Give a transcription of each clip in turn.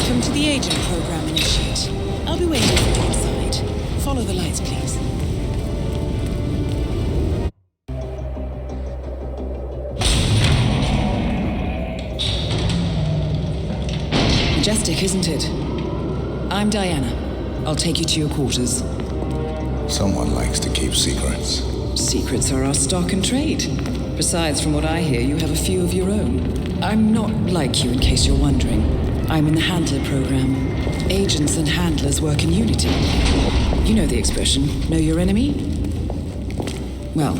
Welcome to the agent program, Initiate. I'll be waiting for you inside. Follow the lights, please. Majestic, isn't it? I'm Diana. I'll take you to your quarters. Someone likes to keep secrets. Secrets are our stock and trade. Besides, from what I hear, you have a few of your own. I'm not like you, in case you're wondering. I'm in the Handler program. Agents and handlers work in unity. You know the expression, know your enemy? Well,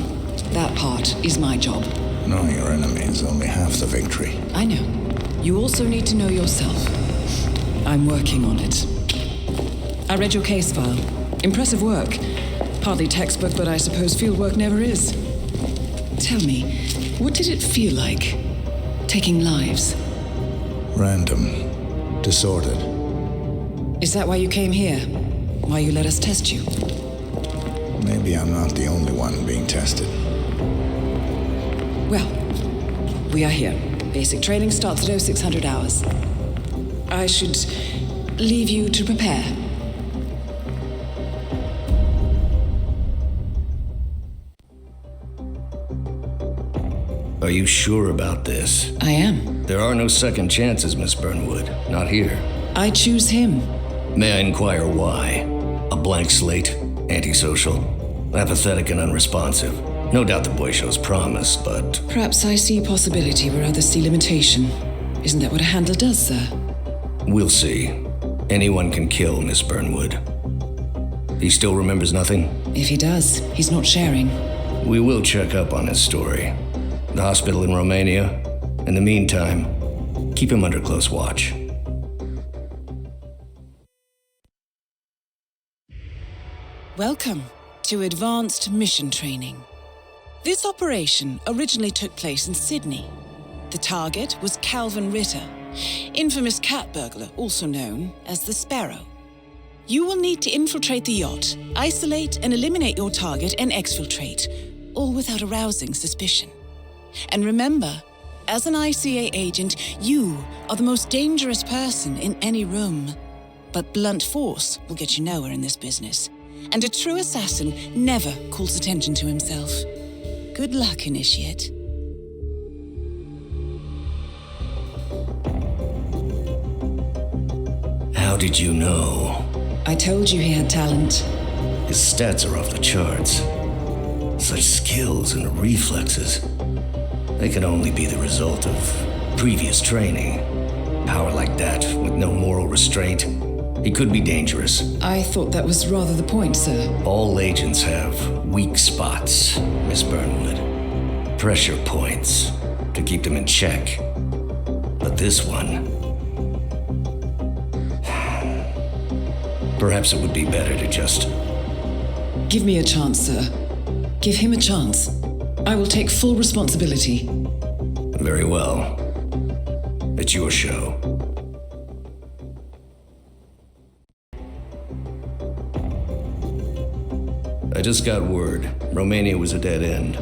that part is my job. Knowing your enemy is only half the victory. I know. You also need to know yourself. I'm working on it. I read your case file. Impressive work. Hardly textbook, but I suppose fieldwork never is. Tell me, what did it feel like, taking lives? Random. Disordered. Is that why you came here? Why you let us test you? Maybe I'm not the only one being tested. Well, we are here. Basic training starts at 0600 hours. I should leave you to prepare. Are you sure about this? I am. There are no second chances, Miss Burnwood. Not here. I choose him. May I inquire why? A blank slate? Antisocial? Apathetic and unresponsive? No doubt the boy shows promise, but... Perhaps I see possibility where others see limitation. Isn't that what a handler does, sir? We'll see. Anyone can kill Miss Burnwood. He still remembers nothing? If he does, he's not sharing. We will check up on his story. The hospital in Romania. In the meantime, keep him under close watch. Welcome to Advanced Mission Training. This operation originally took place in Sydney. The target was Calvin Ritter, infamous cat burglar, also known as the Sparrow. You will need to infiltrate the yacht, isolate and eliminate your target, and exfiltrate, all without arousing suspicion. And remember, as an ICA agent, you are the most dangerous person in any room. But blunt force will get you nowhere in this business. And a true assassin never calls attention to himself. Good luck, Initiate. How did you know? I told you he had talent. His stats are off the charts. Such skills and reflexes. They can only be the result of previous training. Power like that, with no moral restraint, he could be dangerous. I thought that was rather the point, sir. All agents have weak spots, Miss Burnwood. Pressure points to keep them in check. But this one... Perhaps it would be better to just... Give me a chance, sir. Give him a chance. I will take full responsibility. Very well. It's your show. I just got word. Romania was a dead end.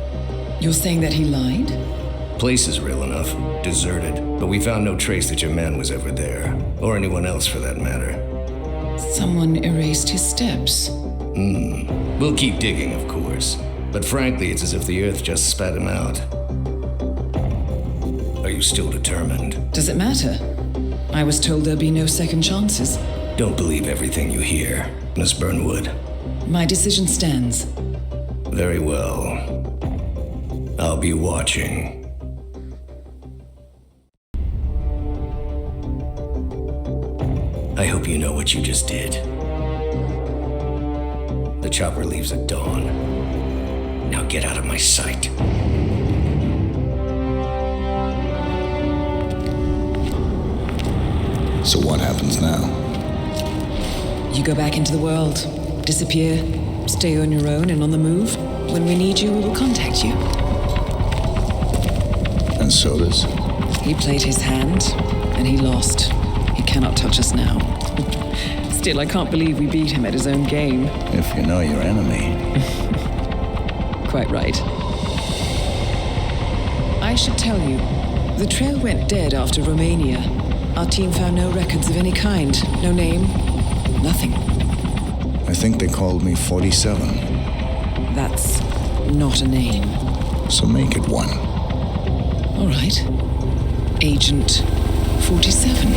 You're saying that he lied? Place is real enough. Deserted. But we found no trace that your man was ever there. Or anyone else for that matter. Someone erased his steps. We'll keep digging, of course. But frankly, it's as if the Earth just spat him out. Are you still determined? Does it matter? I was told there'll be no second chances. Don't believe everything you hear, Miss Burnwood. My decision stands. Very well. I'll be watching. I hope you know what you just did. The chopper leaves at dawn. Now get out of my sight. So what happens now? You go back into the world, disappear, stay on your own and on the move. When we need you, we will contact you. And so does? He played his hand, and he lost. He cannot touch us now. Still, I can't believe we beat him at his own game. If you know your enemy. Quite right. I should tell you, the trail went dead after Romania. Our team found no records of any kind. No name, nothing. I think they called me 47. That's not a name. So make it one. All right. Agent 47.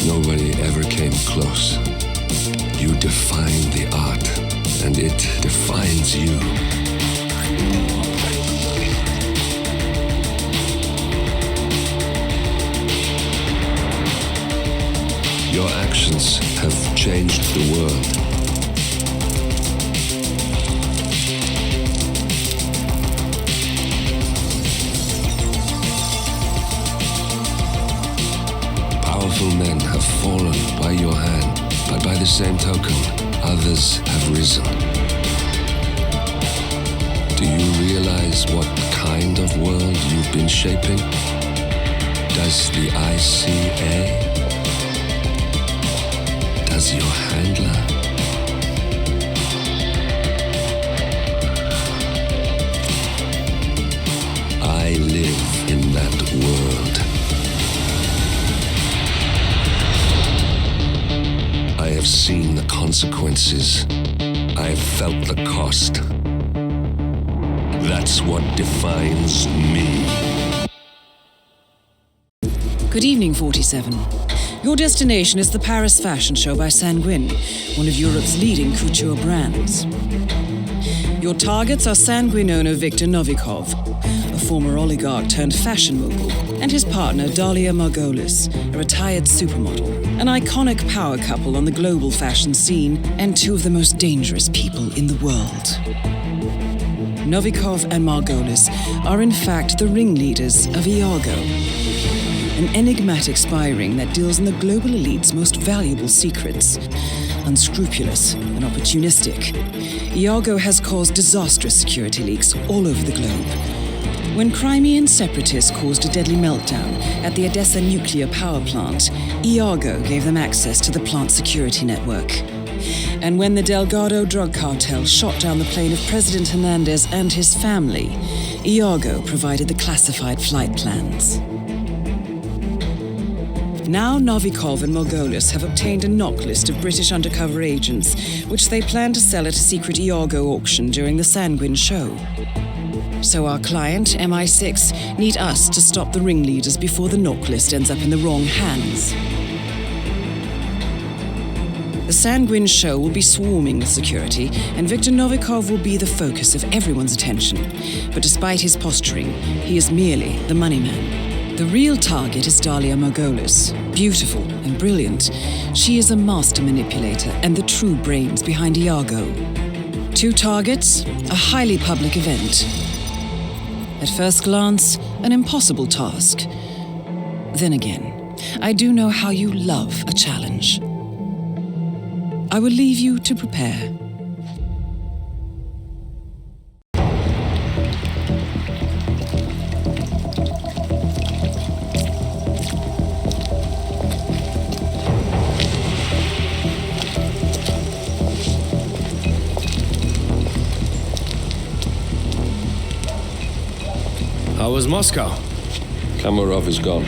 Nobody ever came close. You define the art, and it defines you. Your actions have changed the world. Powerful men have fallen by your hand, but by the same token, others have risen. Do you realize what kind of world you've been shaping? Does the ICA? Does your handler? I live in that world. I have seen the consequences. I have felt the cost. That's what defines me. Good evening, 47. Your destination is the Paris Fashion Show by Sanguine, one of Europe's leading couture brands. Your targets are Sanguine owner Viktor Novikov, a former oligarch turned fashion mogul, and his partner Dalia Margolis, a retired supermodel, an iconic power couple on the global fashion scene, and two of the most dangerous people in the world. Novikov and Margolis are in fact the ringleaders of Iago, an enigmatic spy ring that deals in the global elite's most valuable secrets. Unscrupulous and opportunistic, Iago has caused disastrous security leaks all over the globe. When Crimean separatists caused a deadly meltdown at the Odessa nuclear power plant, Iago gave them access to the plant's security network. And when the Delgado drug cartel shot down the plane of President Hernandez and his family, Iago provided the classified flight plans. Now Novikov and Margolis have obtained a knock list of British undercover agents, which they plan to sell at a secret Iago auction during the Sanguine show. So our client, MI6, need us to stop the ringleaders before the knock list ends up in the wrong hands. The Sanguine show will be swarming with security, and Viktor Novikov will be the focus of everyone's attention. But despite his posturing, he is merely the money man. The real target is Dalia Margolis. Beautiful and brilliant, she is a master manipulator and the true brains behind Iago. Two targets, a highly public event. At first glance, an impossible task. Then again, I do know how you love a challenge. I will leave you to prepare. How was Moscow? Kamarov is gone.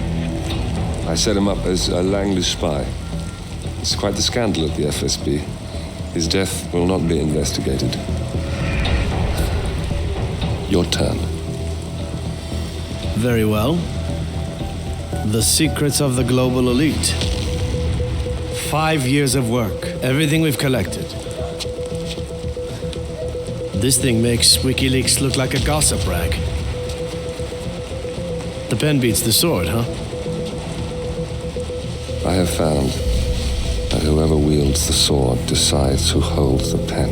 I set him up as a Langley spy. It's quite the scandal at the FSB. His death will not be investigated. Your turn. Very well. The secrets of the global elite. 5 years of work, everything we've collected. This thing makes WikiLeaks look like a gossip rag. The pen beats the sword, huh? I have found that whoever wields the sword decides who holds the pen.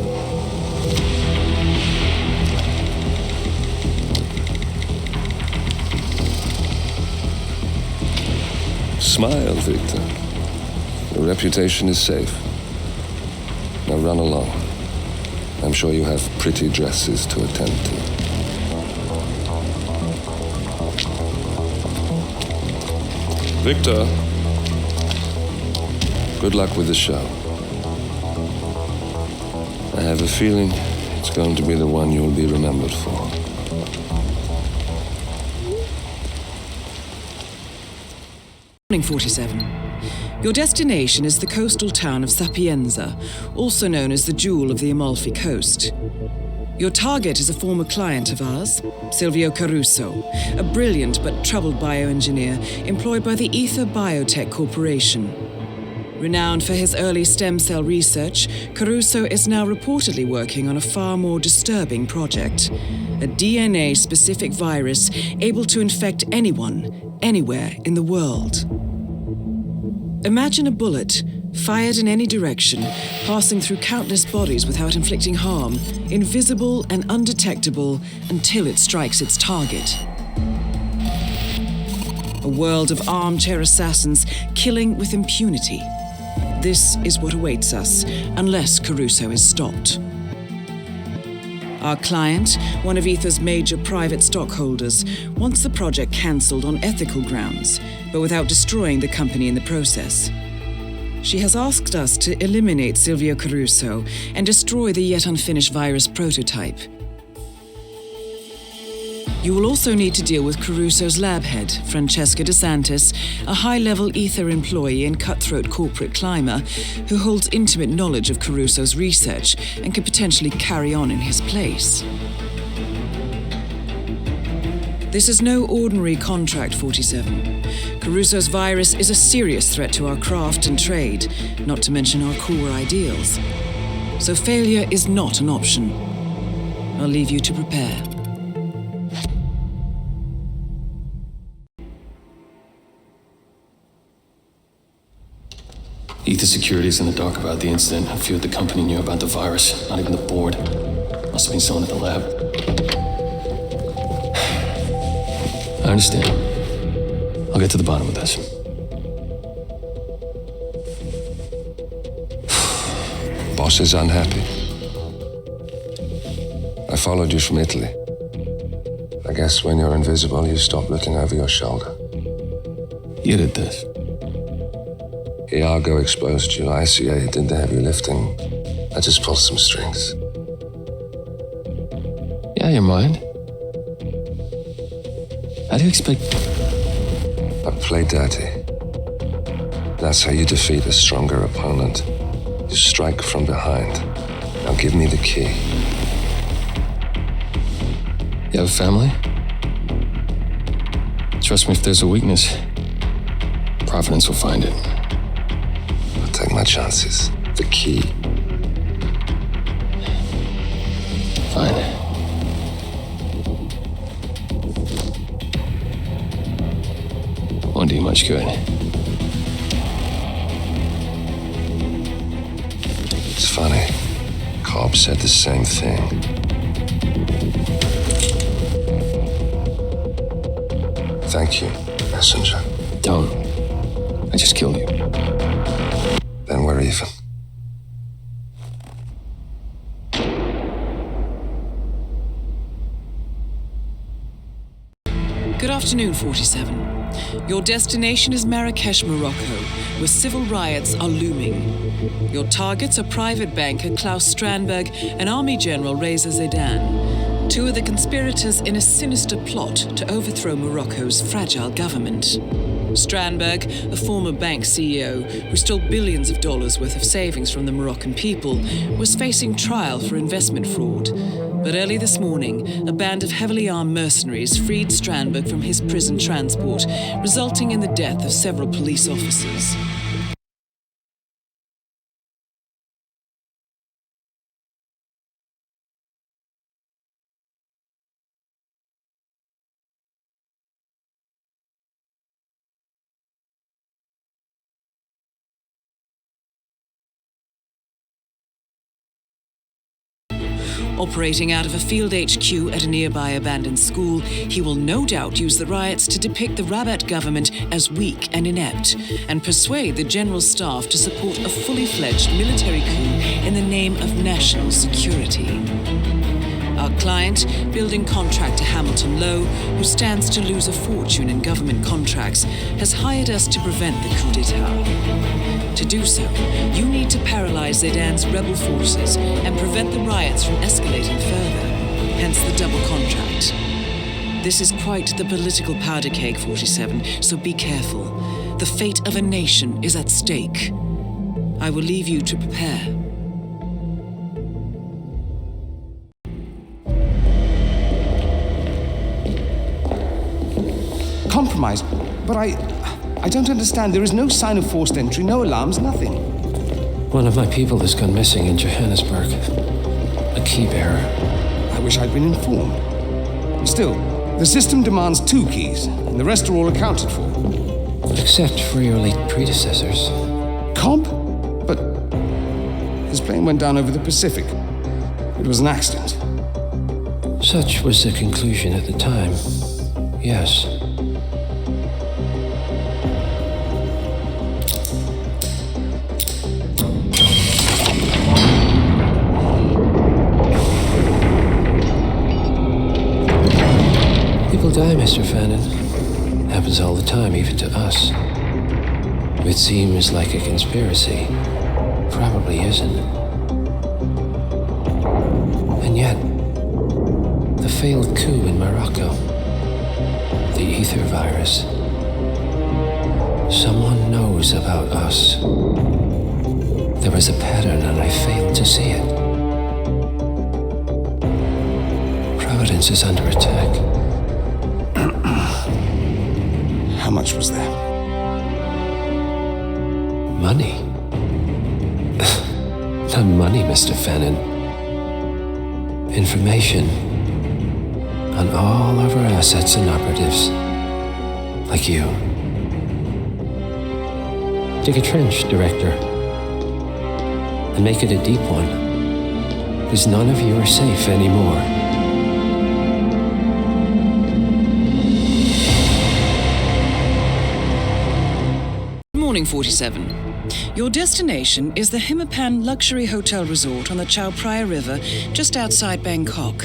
Smile, Victor. Your reputation is safe. Now run along. I'm sure you have pretty dresses to attend to. Victor, good luck with the show. I have a feeling it's going to be the one you'll be remembered for. Morning 47. Your destination is the coastal town of Sapienza, also known as the Jewel of the Amalfi Coast. Your target is a former client of ours, Silvio Caruso, a brilliant but troubled bioengineer employed by the Ether Biotech Corporation. Renowned for his early stem cell research, Caruso is now reportedly working on a far more disturbing project, a DNA-specific virus able to infect anyone, anywhere in the world. Imagine a bullet, fired in any direction, passing through countless bodies without inflicting harm, invisible and undetectable until it strikes its target. A world of armchair assassins killing with impunity. This is what awaits us, unless Caruso is stopped. Our client, one of Ether's major private stockholders, wants the project cancelled on ethical grounds, but without destroying the company in the process. She has asked us to eliminate Silvio Caruso and destroy the yet unfinished virus prototype. You will also need to deal with Caruso's lab head, Francesca DeSantis, a high-level Ether employee and cutthroat corporate climber who holds intimate knowledge of Caruso's research and could potentially carry on in his place. This is no ordinary contract, 47. Caruso's virus is a serious threat to our craft and trade, not to mention our core ideals. So failure is not an option. I'll leave you to prepare. Ether Security's in the dark about the incident. A few at the company knew about the virus, not even the board. Must have been someone at the lab. I understand. I'll get to the bottom of this. Boss is unhappy. I followed you from Italy. I guess when you're invisible, you stop looking over your shoulder. You did this. Iago exposed you, ICA did the heavy lifting. I just pulled some strings. Yeah, you mind? How do you expect... I play dirty. That's how you defeat a stronger opponent. You strike from behind. Now give me the key. You have a family? Trust me, if there's a weakness, Providence will find it. I'll take my chances. The key. Fine. Won't do you much good. It's funny. Cobb said the same thing. Thank you, messenger. Don't. I just killed you. Then we're even. Good afternoon, 47. Your destination is Marrakesh, Morocco, where civil riots are looming. Your targets are private banker Klaus Strandberg and Army General Reza Zaidan, two of the conspirators in a sinister plot to overthrow Morocco's fragile government. Strandberg, a former bank CEO who stole billions of dollars worth of savings from the Moroccan people, was facing trial for investment fraud. But early this morning, a band of heavily armed mercenaries freed Strandberg from his prison transport, resulting in the death of several police officers. Operating out of a field HQ at a nearby abandoned school, he will no doubt use the riots to depict the Rabat government as weak and inept, and persuade the general staff to support a fully fledged military coup in the name of national security. Our client, building contractor Hamilton Lowe, who stands to lose a fortune in government contracts, has hired us to prevent the coup d'etat. To do so, you need to paralyze Zidane rebel forces and prevent the riots from escalating further, hence the double contract. This is quite the political powder keg, 47, so be careful. The fate of a nation is at stake. I will leave you to prepare. Compromised, but I don't understand. There is no sign of forced entry, no alarms, nothing. One of my people has gone missing in Johannesburg. A key bearer. I wish I'd been informed. Still, the system demands 2 keys, and the rest are all accounted for. Except for your late predecessors. Comp? But his plane went down over the Pacific. It was an accident. Such was the conclusion at the time. Yes. People die, Mr. Fannin. Happens all the time, even to us. It seems like a conspiracy. Probably isn't. And yet, the failed coup in Morocco, the ether virus. Someone knows about us. There was a pattern and I failed to see it. Providence is under attack. How much was there? Money? Not money, Mr. Fannin. Information on all of our assets and operatives. Like you. Dig a trench, Director. And make it a deep one. Because none of you are safe anymore. Morning 47. Your destination is the Hitman Luxury Hotel Resort on the Chao Phraya River, just outside Bangkok.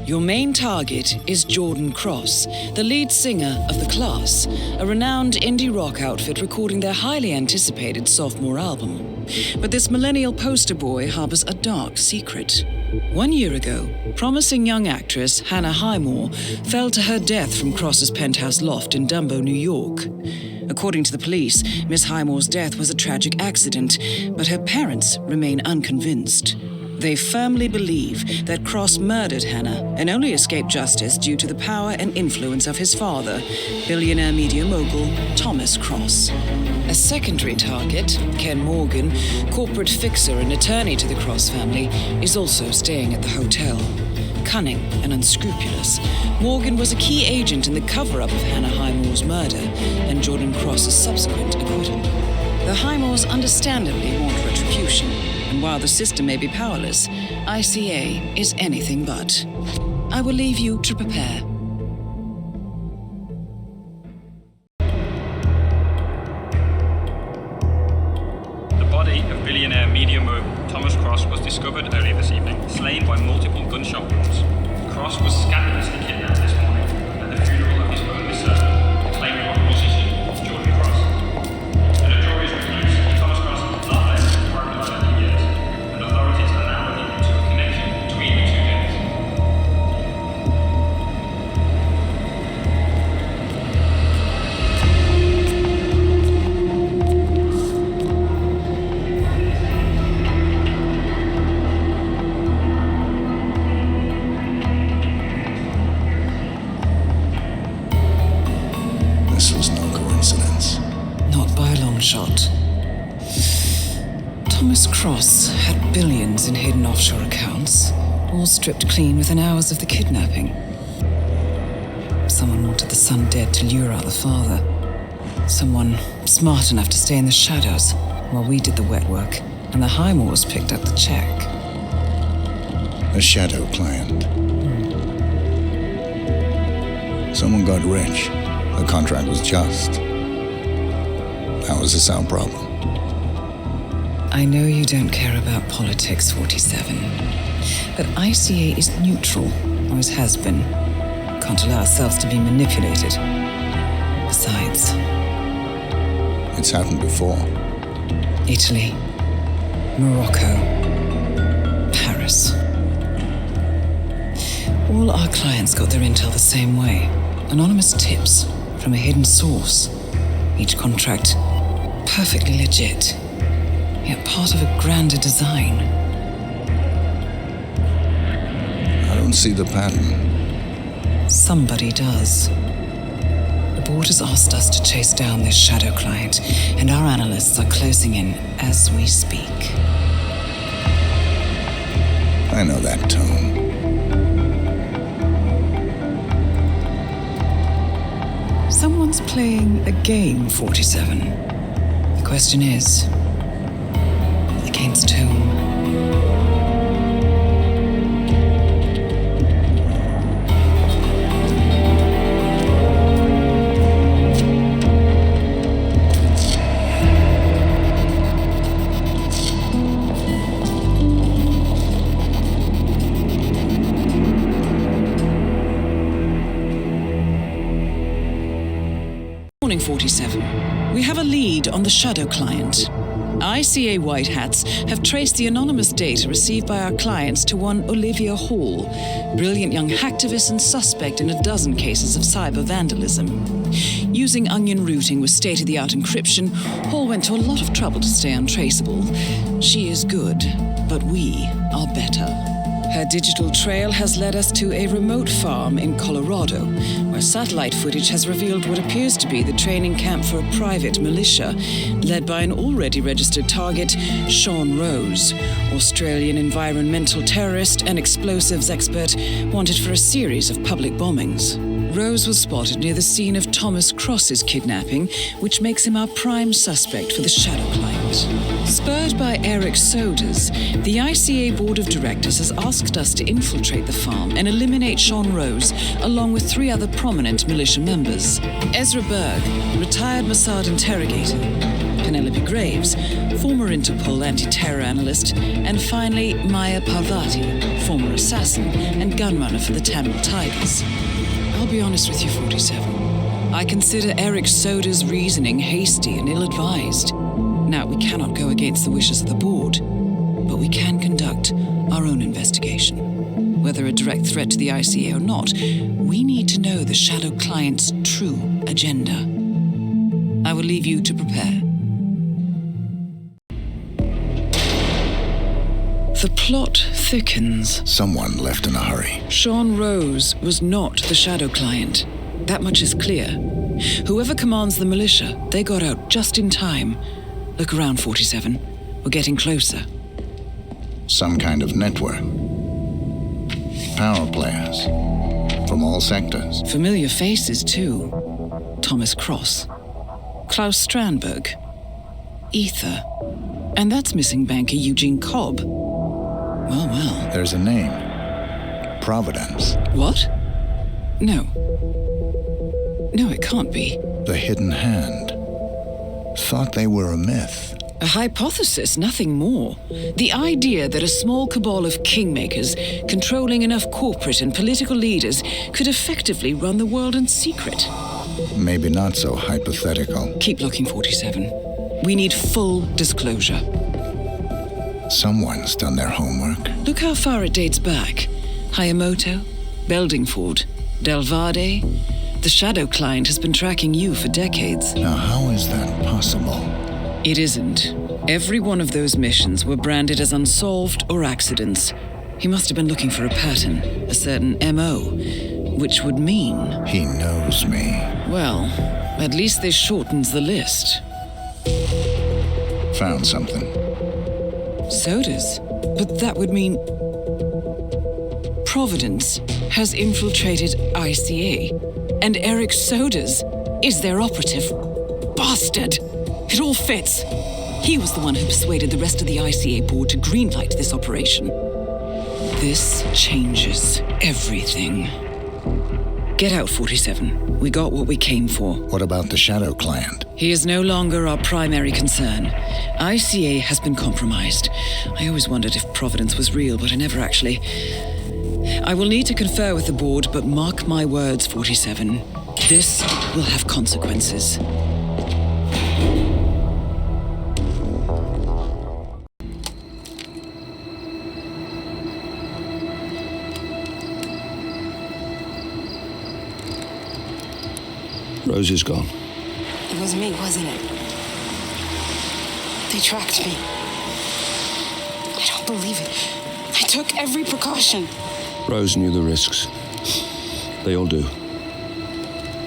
Your main target is Jordan Cross, the lead singer of The Class, a renowned indie rock outfit recording their highly anticipated sophomore album. But this millennial poster boy harbors a dark secret. 1 year ago, promising young actress Hannah Highmore fell to her death from Cross's penthouse loft in Dumbo, New York. According to the police, Miss Highmore's death was a tragic accident, but her parents remain unconvinced. They firmly believe that Cross murdered Hannah and only escaped justice due to the power and influence of his father, billionaire media mogul Thomas Cross. A secondary target, Ken Morgan, corporate fixer and attorney to the Cross family, is also staying at the hotel. Cunning and unscrupulous, Morgan was a key agent in the cover-up of Hannah Highmore's murder and Jordan Cross's subsequent acquittal. The Highmores understandably want retribution, and while the system may be powerless, ICA is anything but. I will leave you to prepare. The body of billionaire media mogul Thomas Cross was discovered earlier this evening, slain by multiple gunshot wounds. Cross was scandalously kidnapped this morning at the funeral of his only son, acclaimed rock musician Jordan Cross. And a jury's refused, Thomas Cross has not left the private life in years, and authorities are now looking into a connection between the two deaths. This was no coincidence. Not by a long shot. Thomas Cross had billions in hidden offshore accounts, all stripped clean within hours of the kidnapping. Someone wanted the son dead to lure out the father. Someone smart enough to stay in the shadows while we did the wet work, and the Highmores picked up the check. A shadow client. Someone got rich. The contract was just. How is this our problem? I know you don't care about politics, 47. But ICA is neutral, always has been. Can't allow ourselves to be manipulated. Besides, It's happened before. Italy, Morocco, Paris. All our clients got their intel the same way. Anonymous tips from a hidden source. Each contract perfectly legit, yet part of a grander design. I don't see the pattern. Somebody does. The board has asked us to chase down this shadow client, and our analysts are closing in as we speak. I know that tone. Someone's playing a game, 47. The question is, against whom? Morning, 47. We have a lead on the shadow client. ICA White Hats have traced the anonymous data received by our clients to one Olivia Hall, brilliant young hacktivist and suspect in a dozen cases of cyber vandalism. Using onion routing with state-of-the-art encryption, Hall went to a lot of trouble to stay untraceable. She is good, but we are better. Her digital trail has led us to a remote farm in Colorado, where satellite footage has revealed what appears to be the training camp for a private militia, led by an already registered target, Sean Rose, Australian environmental terrorist and explosives expert wanted for a series of public bombings. Rose was spotted near the scene of Thomas Cross's kidnapping, which makes him our prime suspect for the shadow client. Spurred by Eric Soders, the ICA Board of Directors has asked us to infiltrate the farm and eliminate Sean Rose, along with 3 other prominent militia members. Ezra Berg, retired Mossad interrogator, Penelope Graves, former Interpol anti-terror analyst, and finally Maya Parvati, former assassin and gunrunner for the Tamil Tigers. I'll be honest with you, 47. I consider Eric Soda's reasoning hasty and ill-advised. Now, we cannot go against the wishes of the board, but we can conduct our own investigation. Whether a direct threat to the ICA or not, we need to know the shadow client's true agenda. I will leave you to prepare. The plot thickens. Someone left in a hurry. Sean Rose was not the shadow client. That much is clear. Whoever commands the militia, they got out just in time. Look around, 47. We're getting closer. Some kind of network. Power players. From all sectors. Familiar faces, too. Thomas Cross. Klaus Strandberg. Ether. And that's missing banker Eugene Cobb. Well. There's a name. Providence. What? No, it can't be. The hidden hand. Thought they were a myth. A hypothesis, nothing more. The idea that a small cabal of kingmakers, controlling enough corporate and political leaders, could effectively run the world in secret. Maybe not so hypothetical. Keep looking, 47. We need full disclosure. Someone's done their homework. Look how far it dates back. Hayamoto, Beldingford, Delvade. The shadow client has been tracking you for decades. Now, how is that possible? It isn't. Every one of those missions were branded as unsolved or accidents. He must have been looking for a pattern, a certain MO, which would mean... He knows me. Well, at least this shortens the list. Found something. Sodas? But that would mean... Providence has infiltrated ICA, and Eric Sodas is their operative. Bastard! It all fits. He was the one who persuaded the rest of the ICA board to greenlight this operation. This changes everything. Get out, 47. We got what we came for. What about the Shadow Client? He is no longer our primary concern. ICA has been compromised. I always wondered if Providence was real, but I never actually... I will need to confer with the board, but mark my words, 47. This will have consequences. Rose is gone. It was me, wasn't it? They tracked me. I don't believe it. I took every precaution. Rose knew the risks. They all do.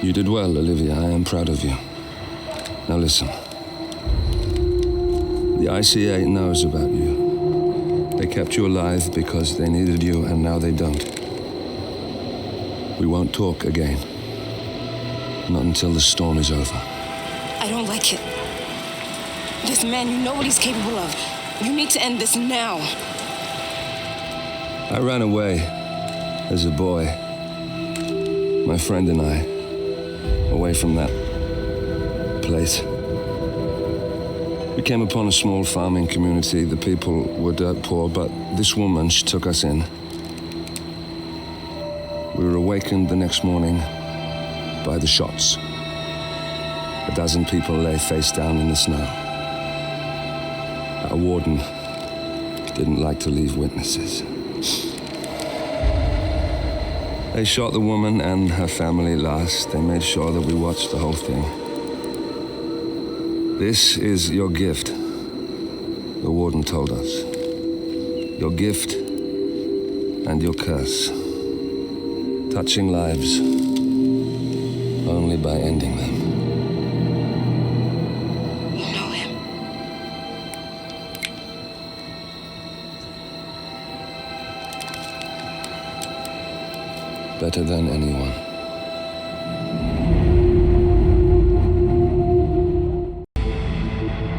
You did well, Olivia. I am proud of you. Now listen. The ICA knows about you. They kept you alive because they needed you, and now they don't. We won't talk again. Not until the storm is over. I don't like it. This man, you know what he's capable of. You need to end this now. I ran away as a boy. My friend and I. Away from that place. We came upon a small farming community. The people were dirt poor, but this woman, she took us in. We were awakened the next morning by the shots. 12 people lay face down in the snow. Our warden didn't like to leave witnesses. They shot the woman and her family last. They made sure that we watched the whole thing. This is your gift, the warden told us. Your gift and your curse. Touching lives only by ending them. You know him. Better than anyone.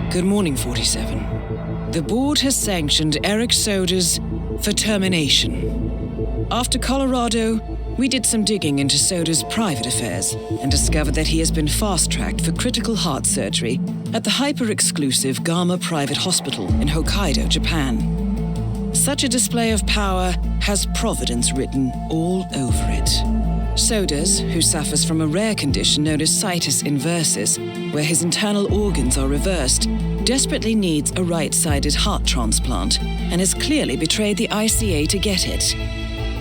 Good morning, 47. The board has sanctioned Eric Soda's for termination. After Colorado, we did some digging into Soda's private affairs and discovered that he has been fast-tracked for critical heart surgery at the hyper-exclusive Gama Private Hospital in Hokkaido, Japan. Such a display of power has Providence written all over it. Sodas, who suffers from a rare condition known as situs inversus, where his internal organs are reversed, desperately needs a right-sided heart transplant and has clearly betrayed the ICA to get it.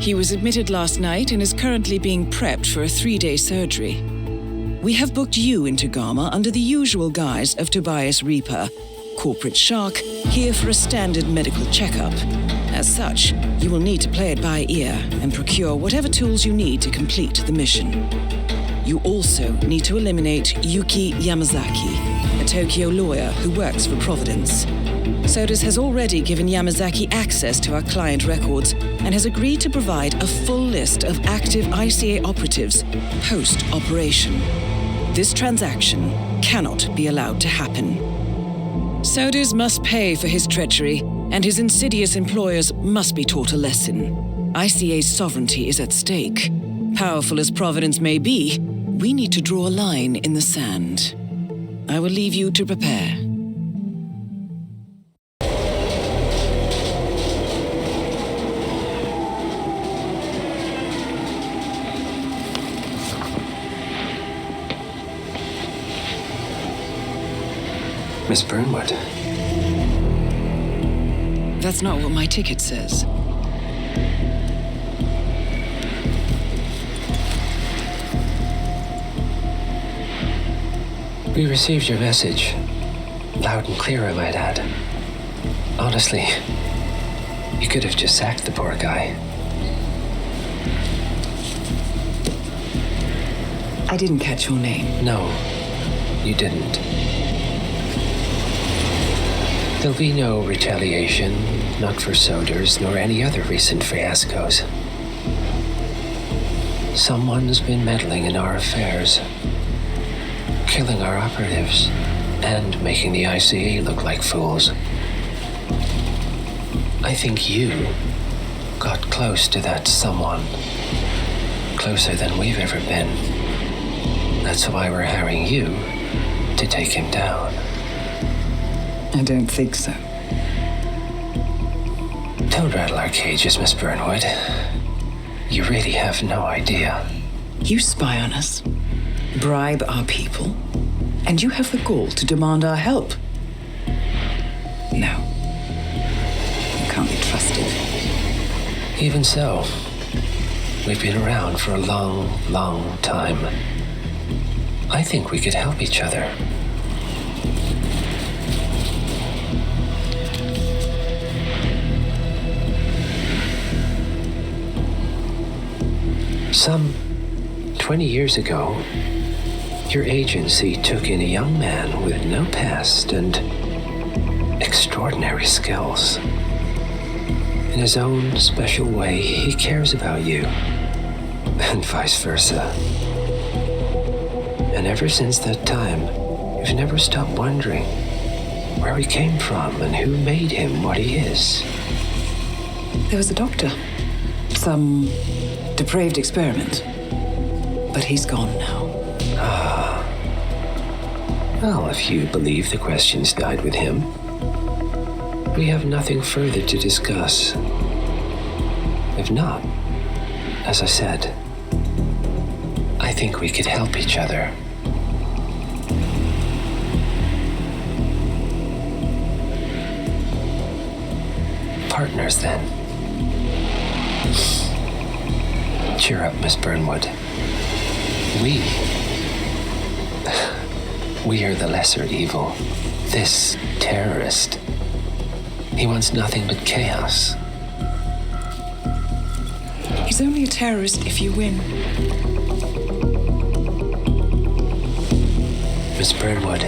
He was admitted last night and is currently being prepped for a 3-day surgery. We have booked you into Gama under the usual guise of Tobias Reaper, corporate shark, here for a standard medical checkup. As such, you will need to play it by ear and procure whatever tools you need to complete the mission. You also need to eliminate Yuki Yamazaki, a Tokyo lawyer who works for Providence. Sodas has already given Yamazaki access to our client records and has agreed to provide a full list of active ICA operatives post-operation. This transaction cannot be allowed to happen. Sodas must pay for his treachery, and his insidious employers must be taught a lesson. ICA's sovereignty is at stake. Powerful as Providence may be, we need to draw a line in the sand. I will leave you to prepare. Miss Burnwood. That's not what my ticket says. We received your message. Loud and clear, I might add. Honestly, you could have just sacked the poor guy. I didn't catch your name. No, you didn't. There'll be no retaliation, not for Soders nor any other recent fiascos. Someone's been meddling in our affairs, killing our operatives, and making the ICA look like fools. I think you got close to that someone. Closer than we've ever been. That's why we're hiring you to take him down. I don't think so. Don't rattle our cages, Miss Burnwood. You really have no idea. You spy on us, bribe our people, and you have the gall to demand our help. No. You can't be trusted. Even so, we've been around for a long, long time. I think we could help each other. Some 20 years ago, your agency took in a young man with no past and extraordinary skills. In his own special way, he cares about you, and vice versa. And ever since that time, you've never stopped wondering where he came from and who made him what he is. There was a doctor. Some depraved experiment. But he's gone now. Well, if you believe the questions died with him, we have nothing further to discuss. If not, as I said, I think we could help each other. Partners, then. Cheer up, Miss Burnwood. We are the lesser evil. This terrorist. He wants nothing but chaos. He's only a terrorist if you win. Miss Burnwood,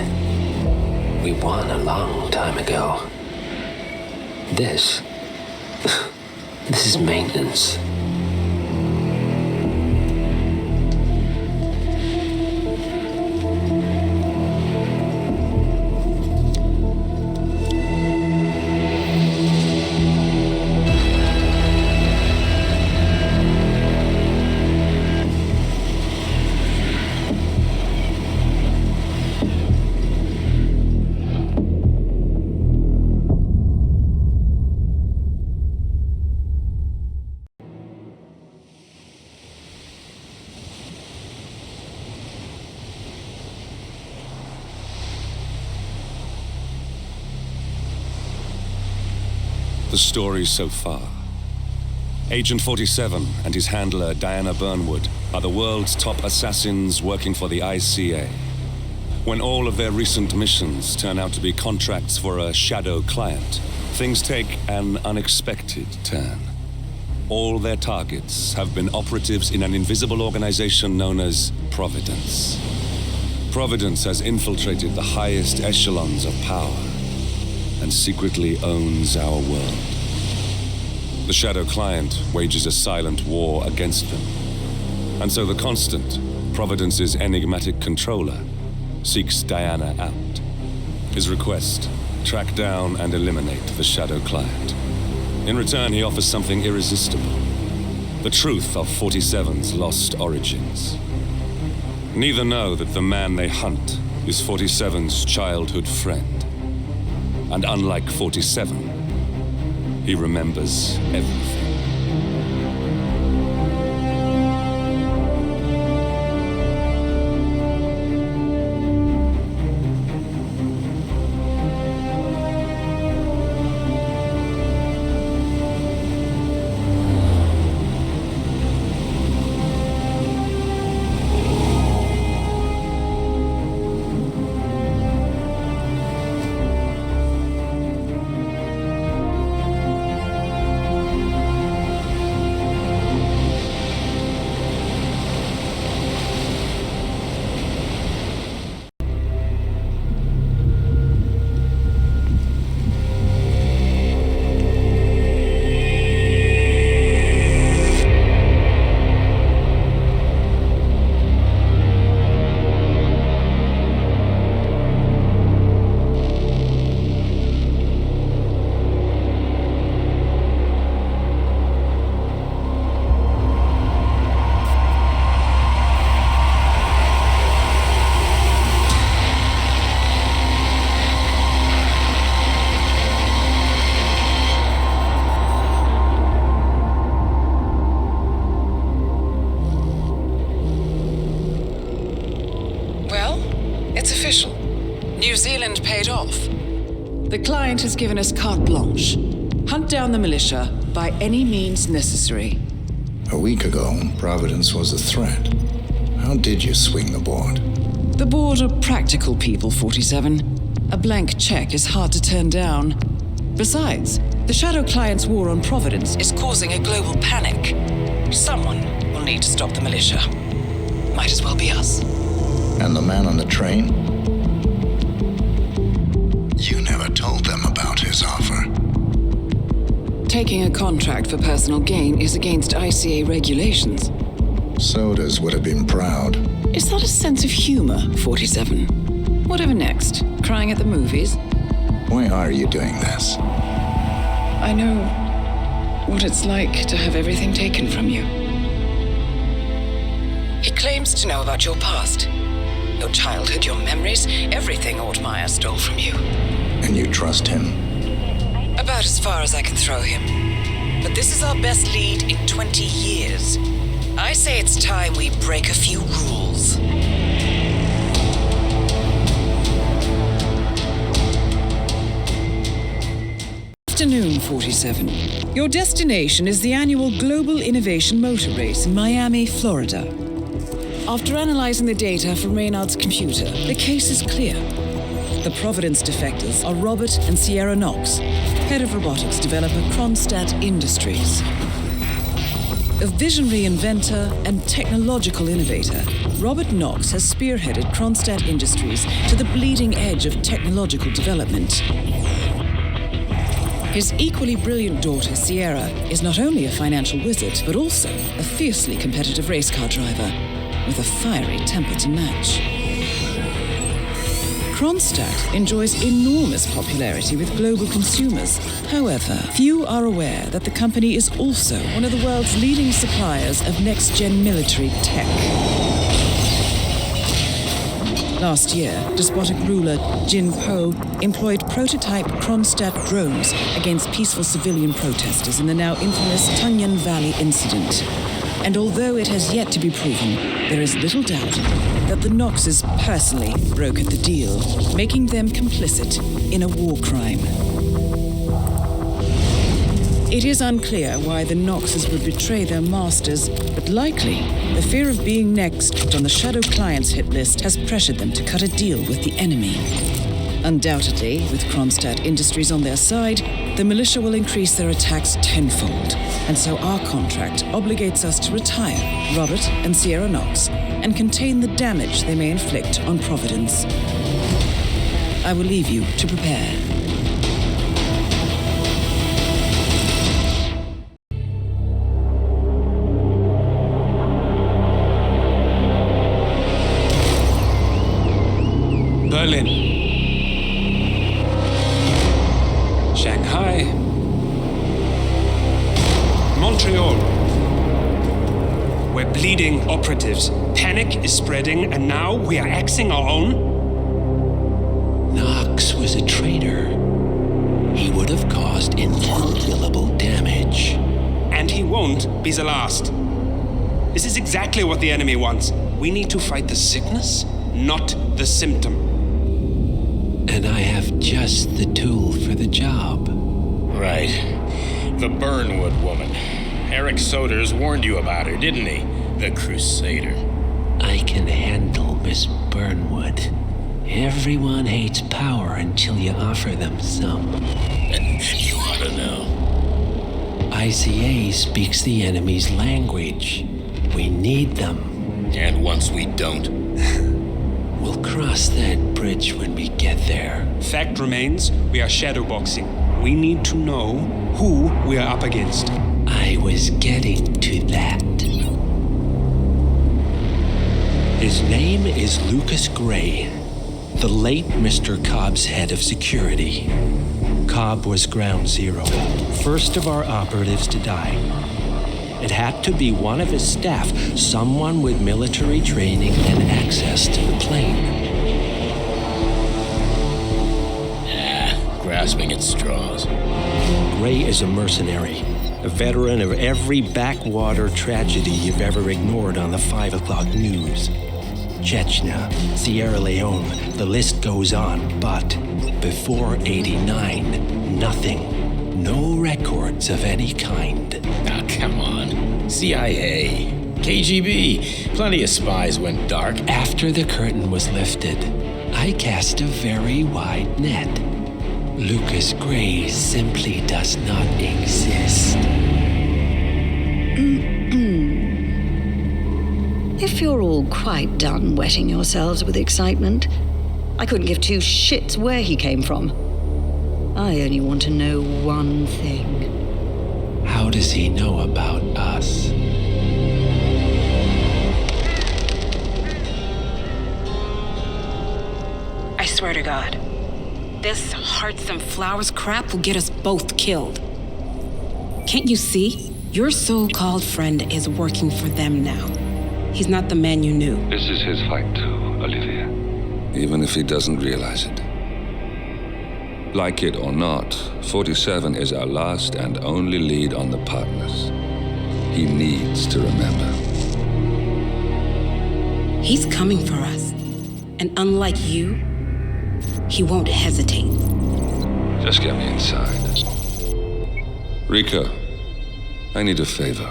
we won a long time ago. This is maintenance. The story so far. Agent 47 and his handler Diana Burnwood are the world's top assassins working for the ICA. When all of their recent missions turn out to be contracts for a shadow client, things take an unexpected turn. All their targets have been operatives in an invisible organization known as Providence. Providence has infiltrated the highest echelons of power and secretly owns our world. The Shadow Client wages a silent war against them. And so the Constant, Providence's enigmatic controller, seeks Diana out. His request, track down and eliminate the Shadow Client. In return, he offers something irresistible. The truth of 47's lost origins. Neither know that the man they hunt is 47's childhood friend. And unlike 47, he remembers everything. It's official. New Zealand paid off. The client has given us carte blanche. Hunt down the militia by any means necessary. A week ago, Providence was a threat. How did you swing the board? The board are practical people, 47. A blank check is hard to turn down. Besides, the Shadow Client's war on Providence is causing a global panic. Someone will need to stop the militia. Might as well be us. And the man on the train? You never told them about his offer. Taking a contract for personal gain is against ICA regulations. Sodas would have been proud. Is that a sense of humor, 47? Whatever next? Crying at the movies? Why are you doing this? I know what it's like to have everything taken from you. He claims to know about your past. Your childhood, your memories, everything Ortmeyer stole from you. And you trust him? About as far as I can throw him. But this is our best lead in 20 years. I say it's time we break a few rules. Afternoon, 47. Your destination is the annual Global Innovation Motor Race in Miami, Florida. After analyzing the data from Reynard's computer, the case is clear. The Providence defectors are Robert and Sierra Knox, head of robotics developer Kronstadt Industries. A visionary inventor and technological innovator, Robert Knox has spearheaded Kronstadt Industries to the bleeding edge of technological development. His equally brilliant daughter, Sierra, is not only a financial wizard, but also a fiercely competitive race car driver with a fiery temper to match. Kronstadt enjoys enormous popularity with global consumers. However, few are aware that the company is also one of the world's leading suppliers of next-gen military tech. Last year, despotic ruler Jin Po employed prototype Kronstadt drones against peaceful civilian protesters in the now infamous Tunyan Valley incident. And although it has yet to be proven, there is little doubt that the Knoxes personally brokered the deal, making them complicit in a war crime. It is unclear why the Knoxes would betray their masters, but likely the fear of being next on the Shadow Client's hit list has pressured them to cut a deal with the enemy. Undoubtedly, with Kronstadt Industries on their side, the militia will increase their attacks tenfold, and so our contract obligates us to retire Robert and Sierra Knox and contain the damage they may inflict on Providence. I will leave you to prepare. Berlin, Shanghai, Montreal. We're bleeding operatives. Panic is spreading, and now we are axing our own? Knox was a traitor. He would have caused incalculable damage. And he won't be the last. This is exactly what the enemy wants. We need to fight the sickness, not the symptom. And I have just the tool for the job. Right. The Burnwood woman. Eric Soders warned you about her, didn't he? The Crusader. I can handle Miss Burnwood. Everyone hates power until you offer them some. And you ought to know. ICA speaks the enemy's language. We need them. And once we don't? We'll cross that bridge when we get there. Fact remains, we are shadowboxing. We need to know who we are up against. I was getting to that. His name is Lucas Gray, the late Mr. Cobb's head of security. Cobb was ground zero, first of our operatives to die. It had to be one of his staff, someone with military training and access to the plane. Grasping at straws. Gray is a mercenary, a veteran of every backwater tragedy you've ever ignored on the 5 o'clock news. Chechnya, Sierra Leone, the list goes on. But before 89, nothing. No records of any kind. Ah, come on. CIA, KGB, plenty of spies went dark. After the curtain was lifted, I cast a very wide net. Lucas Gray simply does not exist. If you're all quite done wetting yourselves with excitement, I couldn't give two shits where he came from. I only want to know one thing. How does he know about us? I swear to God, this hearts and flowers crap will get us both killed. Can't you see? Your so-called friend is working for them now. He's not the man you knew. This is his fight too, Olivia. Even if he doesn't realize it. Like it or not, 47 is our last and only lead on the partners. He needs to remember. He's coming for us. And unlike you, he won't hesitate. Just get me inside. Rico, I need a favor.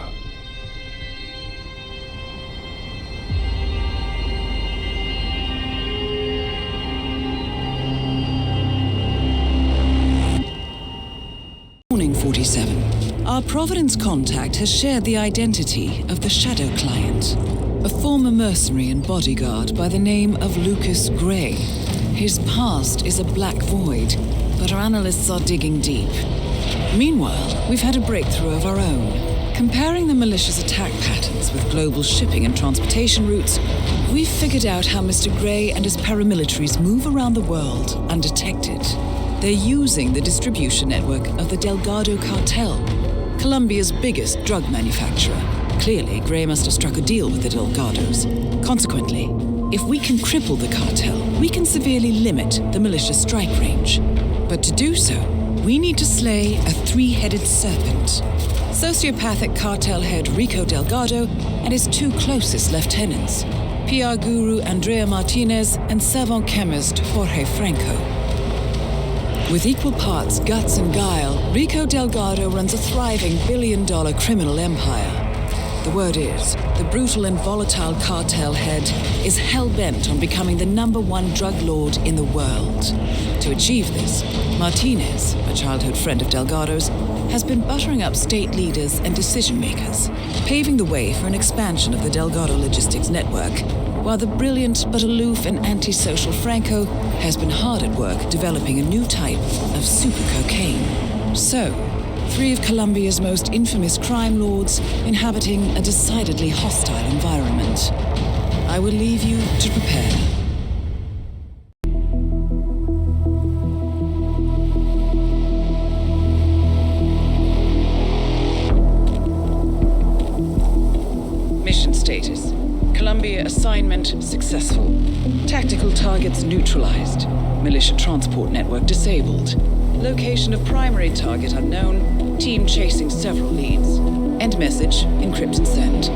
Morning 47. Our Providence contact has shared the identity of the Shadow Client, a former mercenary and bodyguard by the name of Lucas Gray. His past is a black void, but our analysts are digging deep. Meanwhile, we've had a breakthrough of our own. Comparing the malicious attack patterns with global shipping and transportation routes, we've figured out how Mr. Gray and his paramilitaries move around the world undetected. They're using the distribution network of the Delgado Cartel, Colombia's biggest drug manufacturer. Clearly, Gray must have struck a deal with the Delgados. Consequently, if we can cripple the cartel, we can severely limit the militia's strike range. But to do so, we need to slay a three-headed serpent. Sociopathic cartel head Rico Delgado and his two closest lieutenants, PR guru Andrea Martinez and savant chemist Jorge Franco. With equal parts guts and guile, Rico Delgado runs a thriving billion-dollar criminal empire. The word is, the brutal and volatile cartel head is hell-bent on becoming the #1 drug lord in the world. To achieve this, Martinez, a childhood friend of Delgado's, has been buttering up state leaders and decision-makers, paving the way for an expansion of the Delgado logistics network, while the brilliant but aloof and antisocial Franco has been hard at work developing a new type of super cocaine. So, three of Colombia's most infamous crime lords inhabiting a decidedly hostile environment. I will leave you to prepare. Mission status. Columbia assignment successful. Tactical targets neutralized. Militia transport network disabled. Location of primary target unknown. Team chasing several leads. End message, encrypt and send.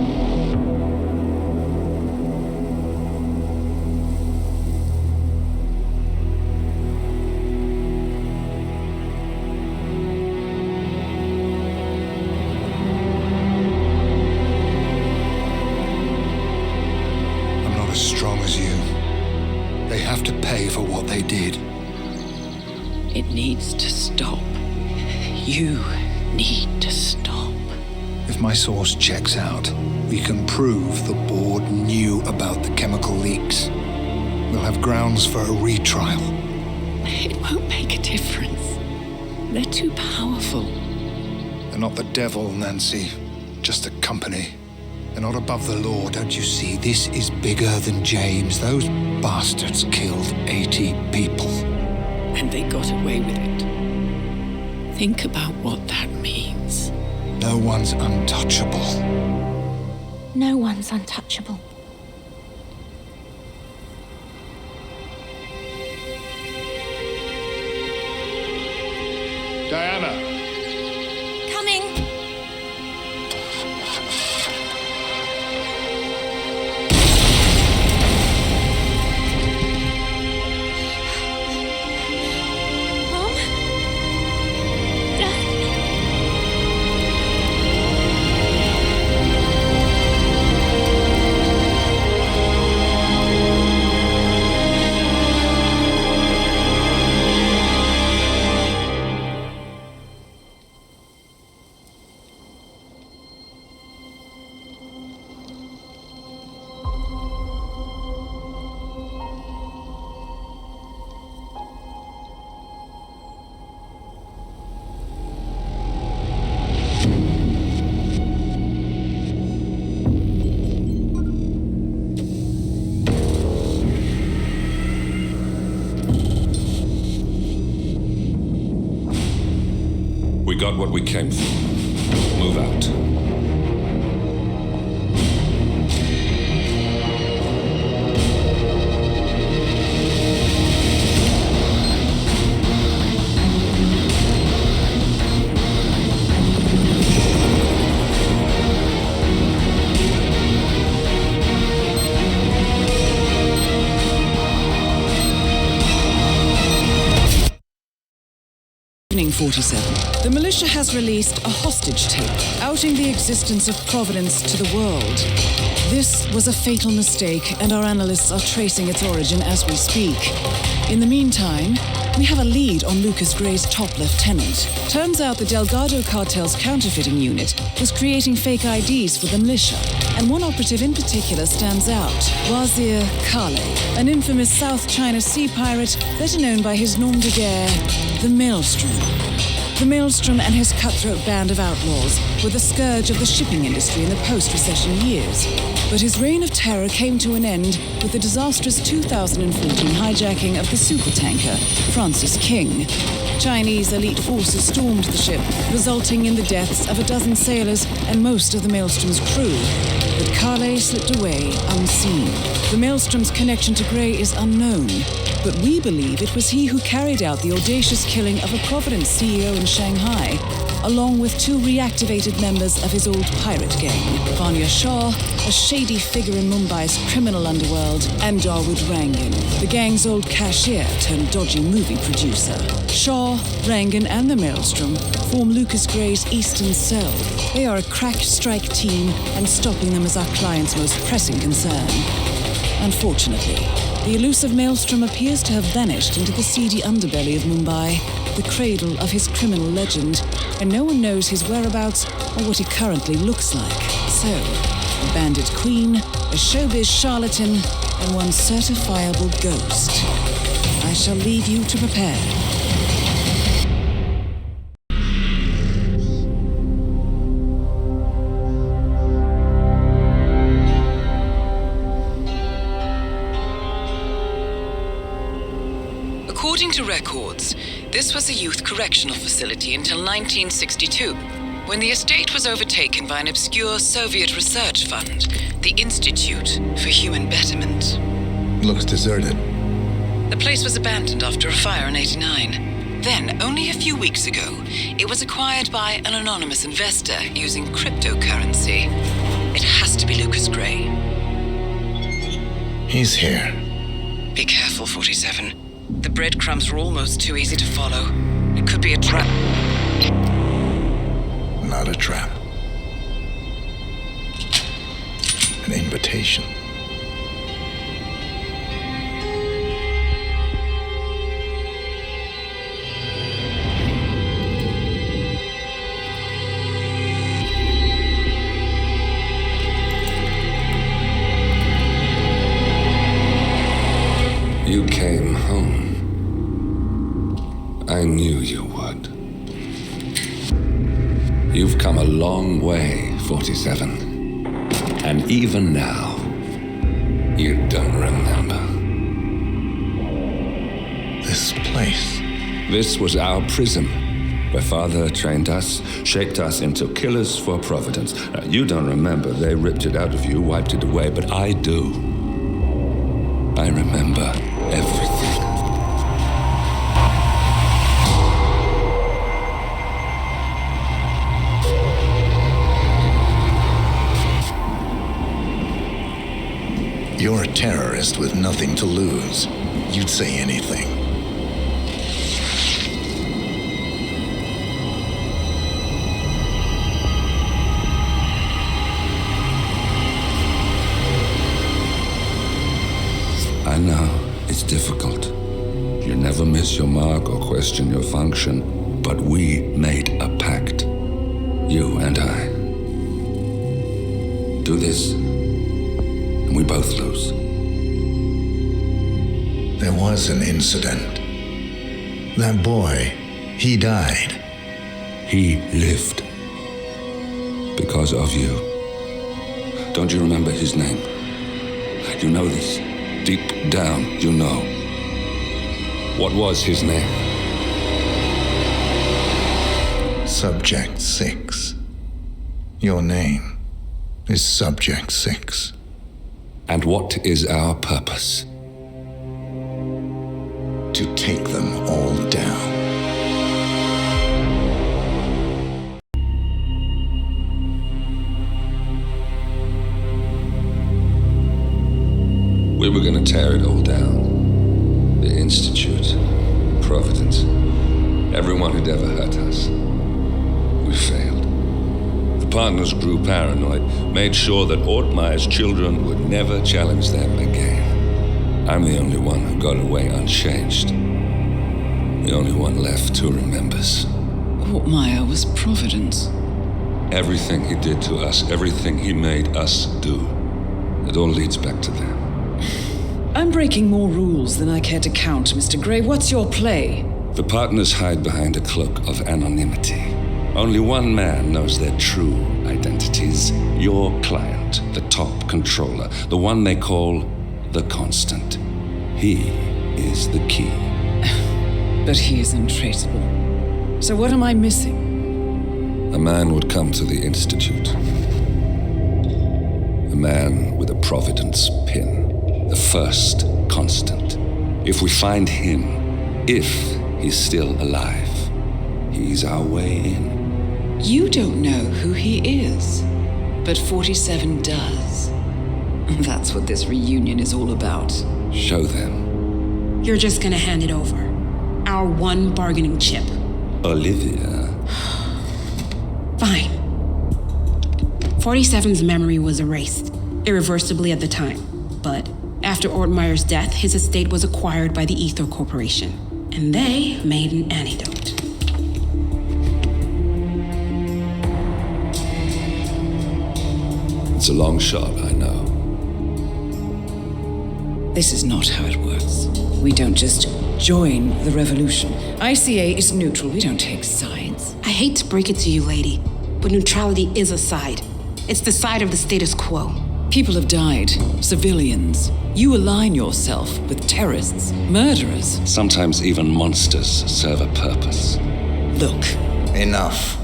I'm not as strong as you. They have to pay for what they did. It needs to stop. You need to stop. If my source checks out, we can prove the board knew about the chemical leaks. We'll have grounds for a retrial. It won't make a difference. They're too powerful. They're not the devil, Nancy. Just a company. They're not above the law, don't you see? This is bigger than James. Those bastards killed 80 people. And they got away with it. Think about what that means. No one's untouchable. No one's untouchable. Diana! Coming! got what we came for. Move out. Evening 47. The militia has released a hostage tape outing the existence of Providence to the world. This was a fatal mistake, and our analysts are tracing its origin as we speak. In the meantime, we have a lead on Lucas Gray's top lieutenant. Turns out the Delgado cartel's counterfeiting unit was creating fake IDs for the militia, and one operative in particular stands out, Wazir Kale, an infamous South China Sea pirate better known by his nom de guerre, the Maelstrom. The Maelstrom and his cutthroat band of outlaws were the scourge of the shipping industry in the post-recession years. But his reign of terror came to an end with the disastrous 2014 hijacking of the supertanker Francis King. Chinese elite forces stormed the ship, resulting in the deaths of a dozen sailors and most of the Maelstrom's crew. But Kale slipped away unseen. The Maelstrom's connection to Gray is unknown, but we believe it was he who carried out the audacious killing of a Providence CEO in Shanghai, along with two reactivated members of his old pirate gang, Vanya Shah, a shady figure in Mumbai's criminal underworld, and Dawood Rangan, the gang's old cashier turned dodgy movie producer. Shah, Rangan, and the Maelstrom form Lucas Gray's Eastern Cell. They are a crack strike team, and stopping them is our client's most pressing concern. Unfortunately, the elusive Maelstrom appears to have vanished into the seedy underbelly of Mumbai, the cradle of his criminal legend, and no one knows his whereabouts or what he currently looks like. So, a bandit queen, a showbiz charlatan, and one certifiable ghost. I shall leave you to prepare. According to records, this was a youth correctional facility until 1962, when the estate was overtaken by an obscure Soviet research fund, the Institute for Human Betterment. Looks deserted. The place was abandoned after a fire in '89. Then, only a few weeks ago, it was acquired by an anonymous investor using cryptocurrency. It has to be Lucas Gray. He's here. Be careful, 47. The breadcrumbs were almost too easy to follow. It could be a trap. Not a trap. An invitation. You came home. I knew you would. You've come a long way, 47. And even now, you don't remember. This place. This was our prison, where Father trained us, shaped us into killers for Providence. Now, you don't remember. They ripped it out of you, wiped it away, but I do. I remember everything. You're a terrorist with nothing to lose. You'd say anything. I know, it's difficult. You never miss your mark or question your function, but we made a pact. You and I. Do this, and we both lose. There was an incident. That boy, he died. He lived. Because of you. Don't you remember his name? You know this. Deep down, you know. What was his name? Subject 6. Your name is Subject 6. And what is our purpose? To take them all down. We were going to tear it all down. The Institute, Providence, everyone who'd ever hurt us. We failed. The partners grew paranoid, made sure that Ortmeyer's children would never challenge them again. I'm the only one who got away unchanged. The only one left who remembers. Ortmeyer was Providence. Everything he did to us, everything he made us do, it all leads back to them. I'm breaking more rules than I care to count, Mr. Gray. What's your play? The partners hide behind a cloak of anonymity. Only one man knows their true identities. Your client, the top controller, the one they call the Constant. He is the key. But he is untraceable. So what am I missing? A man would come to the Institute. A man with a Providence pin. The first Constant. If we find him, if he's still alive, he's our way in. You don't know who he is, but 47 does. That's what this reunion is all about. Show them. You're just gonna hand it over. Our one bargaining chip. Olivia. Fine. 47's memory was erased, irreversibly at the time. But after Ortmeyer's death, his estate was acquired by the Ether Corporation. And they made an antidote. It's a long shot, I know. This is not how it works. We don't just join the revolution. ICA is neutral. We don't take sides. I hate to break it to you, lady, but neutrality is a side. It's the side of the status quo. People have died. Civilians. You align yourself with terrorists, murderers. Sometimes even monsters serve a purpose. Look. Enough.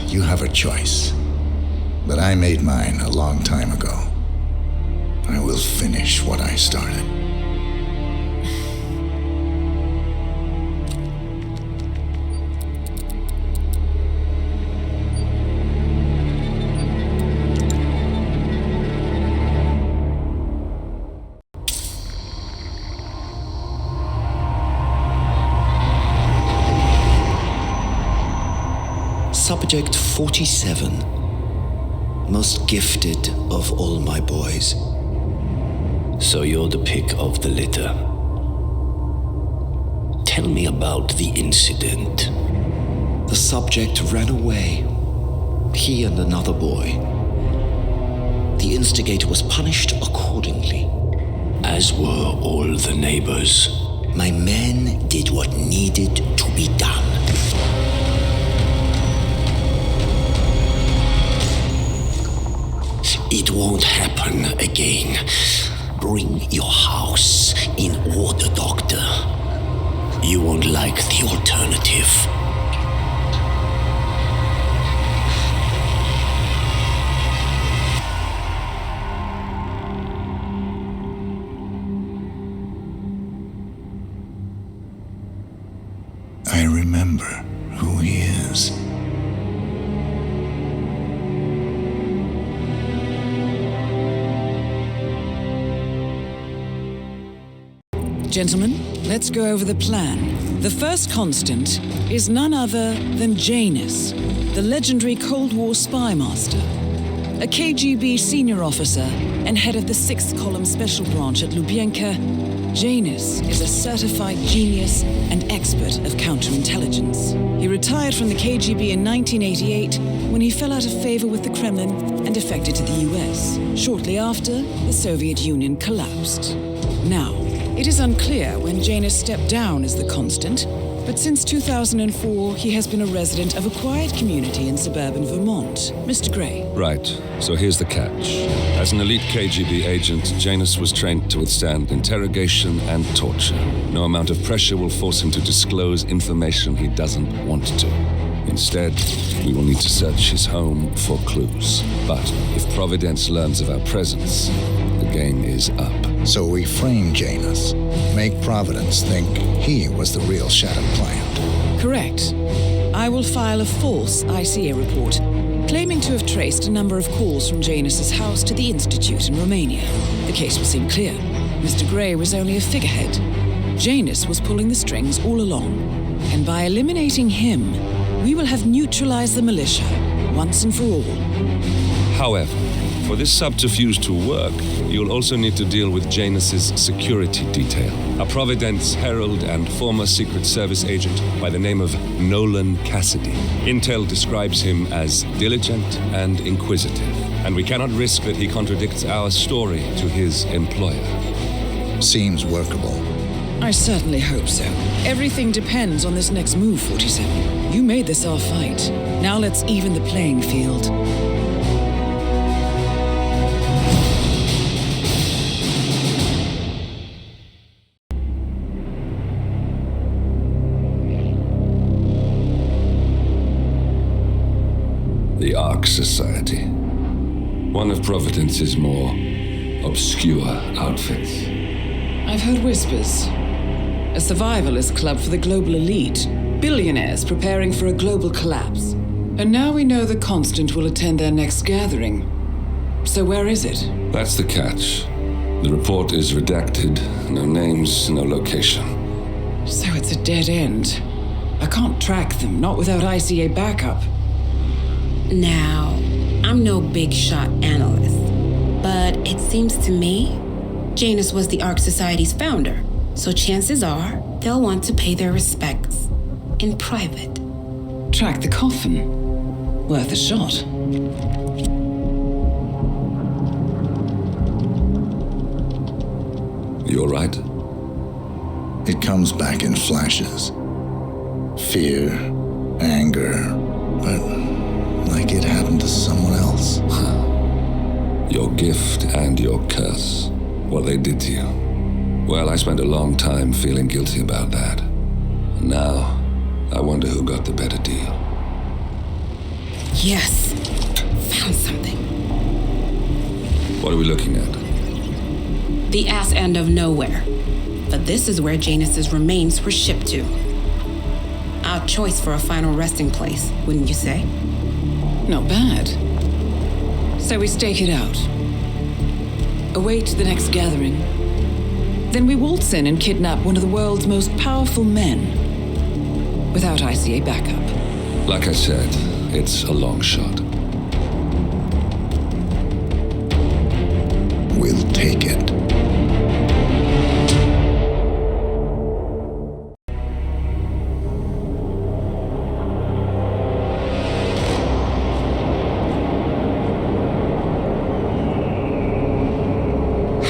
You have a choice. But I made mine a long time ago. I will finish what I started. Subject 47. Most gifted of all my boys. So you're the pick of the litter. Tell me about the incident. The subject ran away. He and another boy. The instigator was punished accordingly. As were all the neighbors. My men did what needed to be done. It won't happen again. Bring your house in order, Doctor. You won't like the alternative. I remember who he is. Gentlemen, let's go over the plan. The first Constant is none other than Janus, the legendary Cold War spy master, a KGB senior officer and head of the 6th Column Special Branch at Lubyanka. Janus is a certified genius and expert of counterintelligence. He retired from the KGB in 1988 when he fell out of favor with the Kremlin and defected to the US. Shortly after, the Soviet Union collapsed. Now, it is unclear when Janus stepped down as the Constant, but since 2004, he has been a resident of a quiet community in suburban Vermont. Mr. Gray. Right, so here's the catch. As an elite KGB agent, Janus was trained to withstand interrogation and torture. No amount of pressure will force him to disclose information he doesn't want to. Instead, we will need to search his home for clues. But if Providence learns of our presence, the game is up. So we frame Janus, make Providence think he was the real Shadow Client. Correct. I will file a false ICA report, claiming to have traced a number of calls from Janus's house to the Institute in Romania. The case will seem clear. Mr. Grey was only a figurehead. Janus was pulling the strings all along. And by eliminating him, we will have neutralized the militia, once and for all. However, for this subterfuge to work, you'll also need to deal with Janus's security detail. A Providence herald and former Secret Service agent by the name of Nolan Cassidy. Intel describes him as diligent and inquisitive, and we cannot risk that he contradicts our story to his employer. Seems workable. I certainly hope so. Everything depends on this next move, 47. You made this our fight. Now let's even the playing field. The Ark Society. One of Providence's more obscure outfits. I've heard whispers. A survivalist club for the global elite. Billionaires preparing for a global collapse. And now we know the Constant will attend their next gathering. So where is it? That's the catch. The report is redacted. No names, no location. So it's a dead end. I can't track them, not without ICA backup. Now, I'm no big shot analyst, but it seems to me Janus was the Ark Society's founder, so chances are they'll want to pay their respects in private. Track the coffin. Worth a shot. You all right? It comes back in flashes. Fear, anger, but like it happened to someone else. Your gift and your curse. What they did to you. Well, I spent a long time feeling guilty about that. And now, I wonder who got the better deal. Yes. Found something. What are we looking at? The ass end of nowhere. But this is where Janus's remains were shipped to. Our choice for a final resting place, wouldn't you say? Not bad. So we stake it out. Await the next gathering. Then we waltz in and kidnap one of the world's most powerful men. Without ICA backup. Like I said, it's a long shot. We'll take it.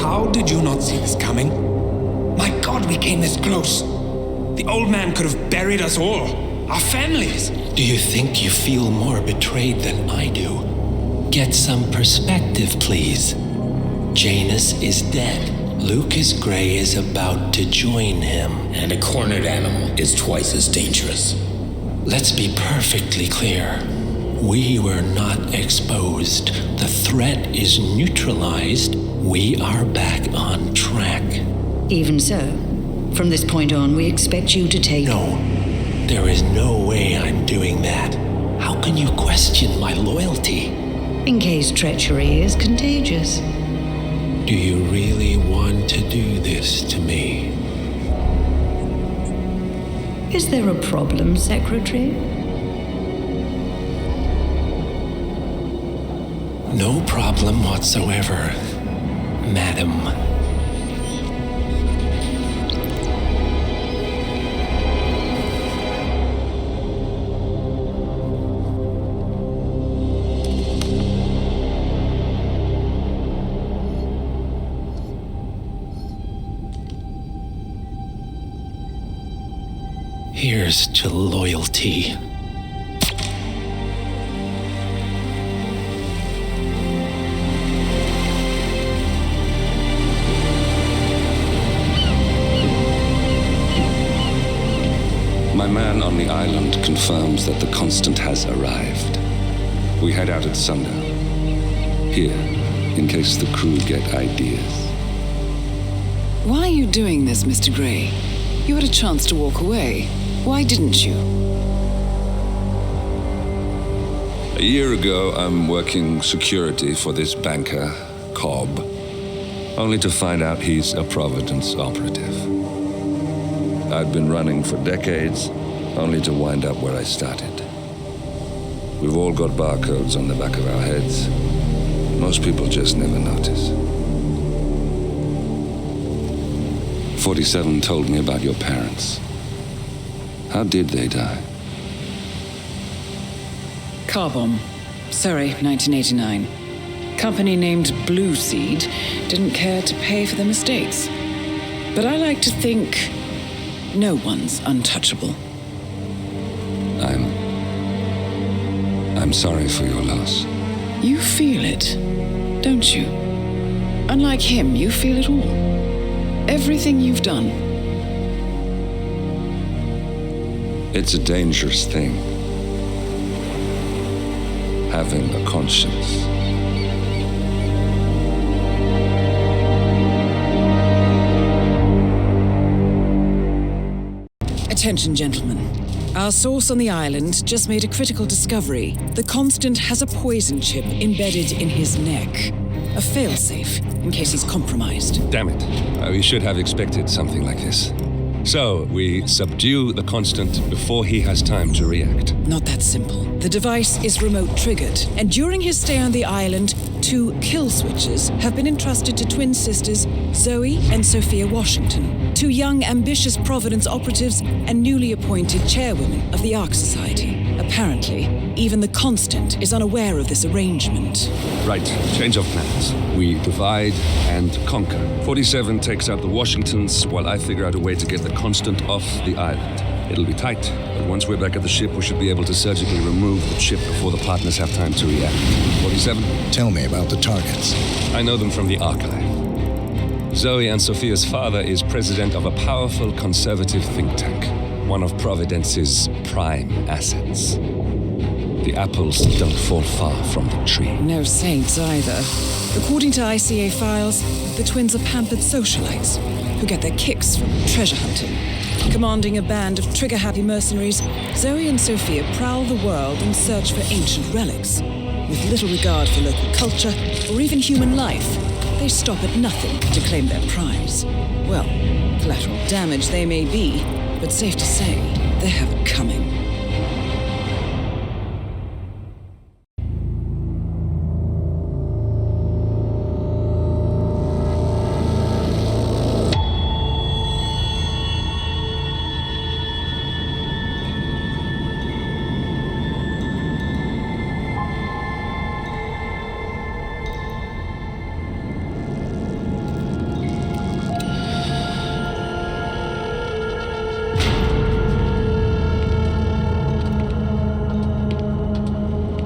How did you not see this coming? My God, we came this close. The old man could have buried us all. Our families. Do you think you feel more betrayed than I do? Get some perspective, please. Janus is dead. Lucas Grey is about to join him. And a cornered animal is twice as dangerous. Let's be perfectly clear. We were not exposed. The threat is neutralized. We are back on track. Even so, from this point on, we expect you to take... No, there is no way I'm doing that. How can you question my loyalty? In case treachery is contagious. Do you really want to do this to me? Is there a problem, Secretary? No problem whatsoever, Madam. Here's to loyalty. My man on the island confirms that the Constant has arrived. We head out at sundown. Here, in case the crew get ideas. Why are you doing this, Mr. Gray? You had a chance to walk away. Why didn't you? A year ago, I'm working security for this banker, Cobb, only to find out he's a Providence operative. I'd been running for decades, only to wind up where I started. We've all got barcodes on the back of our heads. Most people just never notice. 47 told me about your parents. How did they die? Car bomb. Surrey, 1989. Company named Blue Seed didn't care to pay for the mistakes. But I like to think no one's untouchable. I'm sorry for your loss. You feel it, don't you? Unlike him, you feel it all. Everything you've done. It's a dangerous thing. Having a conscience. Attention, gentlemen. Our source on the island just made a critical discovery. The Constant has a poison chip embedded in his neck. A failsafe, in case he's compromised. Damn it. We should have expected something like this. So, we subdue the Constant before he has time to react. Not that simple. The device is remote triggered, and during his stay on the island, 2 kill switches have been entrusted to twin sisters Zoe and Sophia Washington, 2 young, ambitious Providence operatives and newly appointed chairwomen of the Ark Society. Apparently, even the Constant is unaware of this arrangement. Right, change of plans. We divide and conquer. 47 takes out the Washingtons while I figure out a way to get the Constant off the island. It'll be tight, but once we're back at the ship, we should be able to surgically remove the chip before the partners have time to react. 47? Tell me about the targets. I know them from the archive. Zoe and Sophia's father is president of a powerful conservative think tank, one of Providence's prime assets. The apples don't fall far from the tree. No saints either. According to ICA files, the twins are pampered socialites who get their kicks from treasure hunting. Commanding a band of trigger-happy mercenaries, Zoe and Sophia prowl the world in search for ancient relics. With little regard for local culture or even human life, they stop at nothing to claim their prize. Well, collateral damage they may be, but safe to say, they have it coming.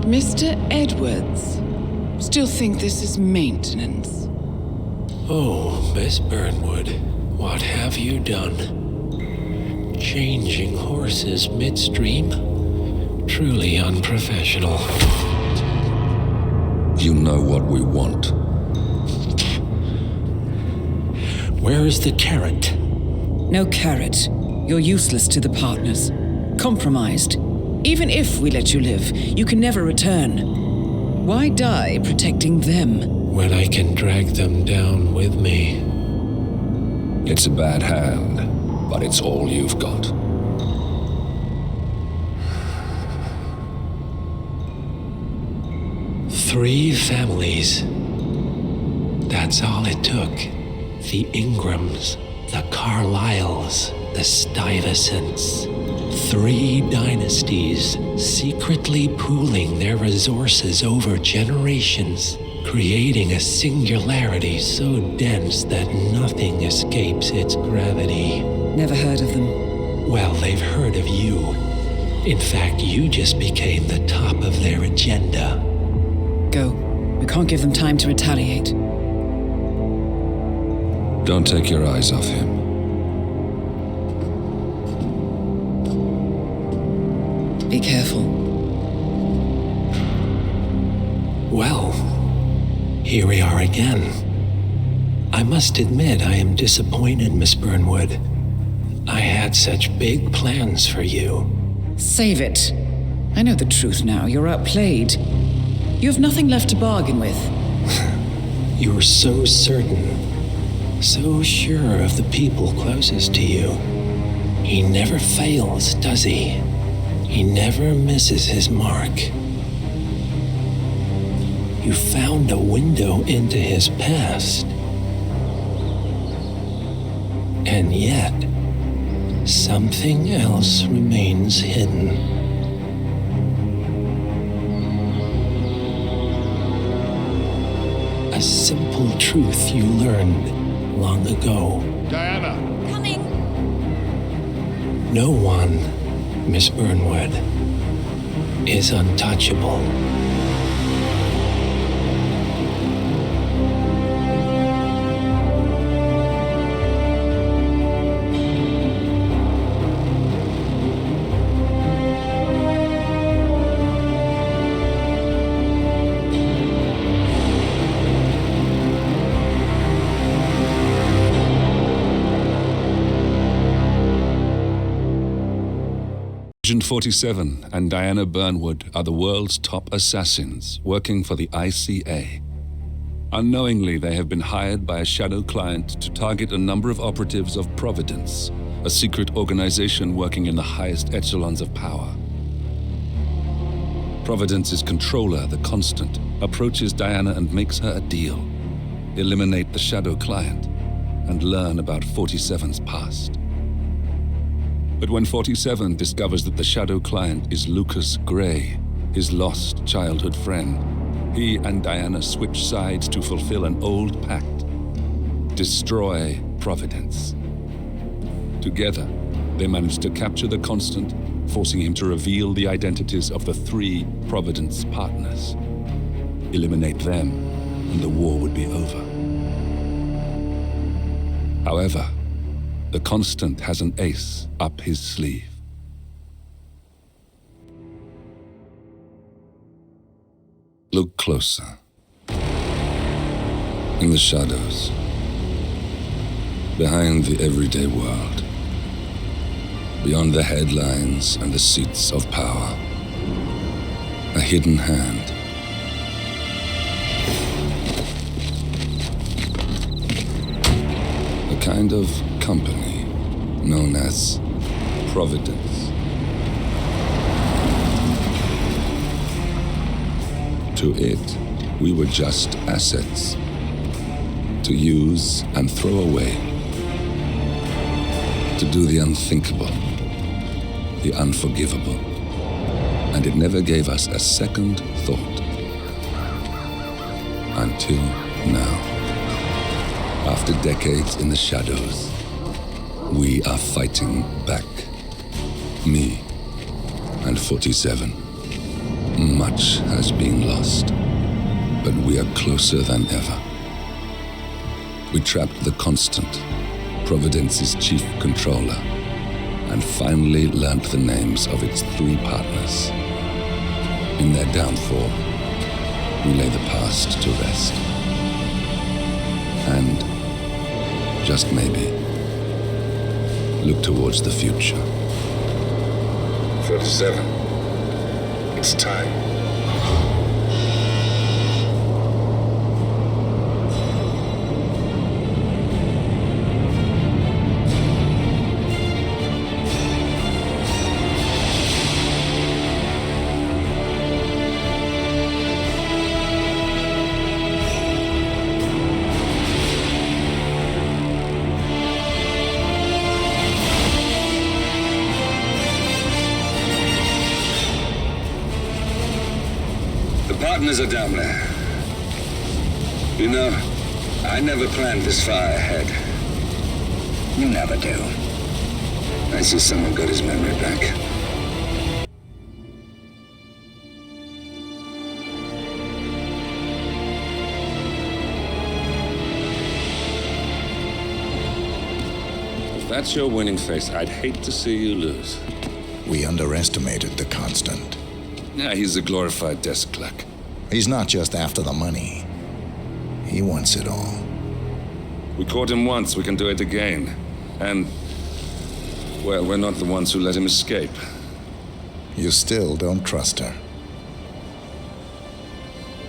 Mr. Edwards, still think this is maintenance? Oh, Miss Burnwood, what have you done? Changing horses midstream? Truly unprofessional. You know what we want. Where is the carrot? No carrot. You're useless to the partners. Compromised. Even if we let you live, you can never return. Why die protecting them? When I can drag them down with me. It's a bad hand, but it's all you've got. Three families. That's all it took. The Ingrams, the Carlyles, the Stuyvesants. 3 dynasties secretly pooling their resources over generations, creating a singularity so dense that nothing escapes its gravity. Never heard of them. Well, they've heard of you. In fact, you just became the top of their agenda. Go. We can't give them time to retaliate. Don't take your eyes off him. Be careful. Well, here we are again. I must admit I am disappointed, Miss Burnwood. I had such big plans for you. Save it. I know the truth now. You're outplayed. You have nothing left to bargain with. You're so certain, so sure of the people closest to you. He never fails, does he? He never misses his mark. You found a window into his past. And yet, something else remains hidden. A simple truth you learned long ago. Diana! Coming! No one, Miss Burnwood, is untouchable. Agent 47 and Diana Burnwood are the world's top assassins working for the ICA. Unknowingly, they have been hired by a shadow client to target a number of operatives of Providence, a secret organization working in the highest echelons of power. Providence's controller, the Constant, approaches Diana and makes her a deal. Eliminate the shadow client and learn about 47's past. But when 47 discovers that the shadow client is Lucas Gray, his lost childhood friend, he and Diana switch sides to fulfill an old pact: destroy Providence. Together, they manage to capture the Constant, forcing him to reveal the identities of the 3 Providence partners. Eliminate them, and the war would be over. However, the Constant has an ace up his sleeve. Look closer. In the shadows. Behind the everyday world. Beyond the headlines and the seats of power. A hidden hand. A kind of company known as Providence. To it, we were just assets to use and throw away, to do the unthinkable, the unforgivable, and it never gave us a second thought. Until now. After decades in the shadows, we are fighting back. Me and 47. Much has been lost, but we are closer than ever. We trapped the Constant, Providence's chief controller, and finally learnt the names of its 3 partners. In their downfall, we lay the past to rest. And, just maybe, look towards the future. 47. It's time. Partners are down there. You know, I never planned this far ahead. You never do. I see someone got his memory back. If that's your winning face, I'd hate to see you lose. We underestimated the Constant. Yeah, he's a glorified desk clerk. He's not just after the money. He wants it all. We caught him once, we can do it again. And, well, we're not the ones who let him escape. You still don't trust her.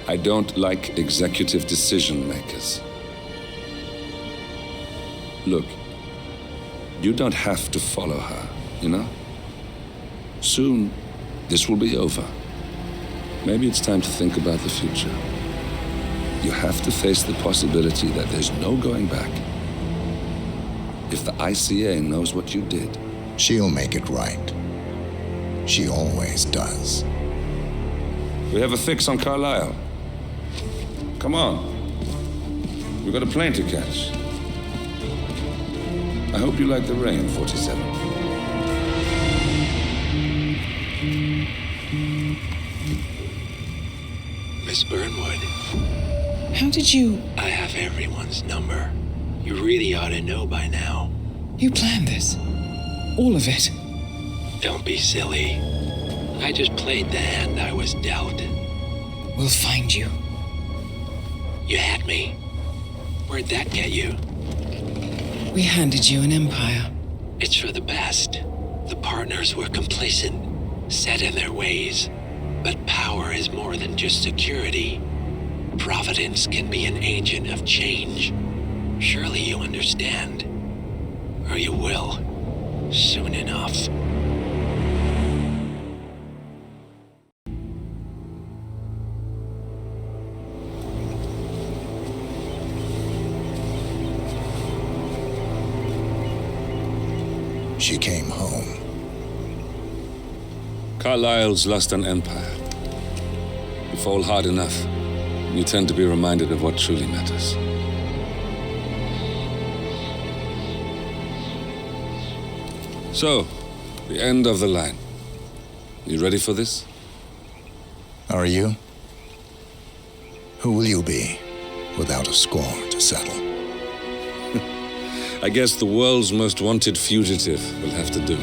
I don't like executive decision makers. Look, you don't have to follow her, you know? Soon, this will be over. Maybe it's time to think about the future. You have to face the possibility that there's no going back. If the ICA knows what you did, she'll make it right. She always does. We have a fix on Carlisle. Come on. We've got a plane to catch. I hope you like the rain, 47. Miss Burnwood. How did you... I have everyone's number. You really ought to know by now. You planned this? All of it? Don't be silly. I just played the hand I was dealt. We'll find you. You had me. Where'd that get you? We handed you an empire. It's for the best. The partners were complacent, set in their ways. But power is more than just security. Providence can be an agent of change. Surely you understand. Or you will. Soon enough. She came home. Carlisle's lost an empire. You fall hard enough, you tend to be reminded of what truly matters. So, the end of the line. You ready for this? Are you? Who will you be without a score to settle? I guess the world's most wanted fugitive will have to do.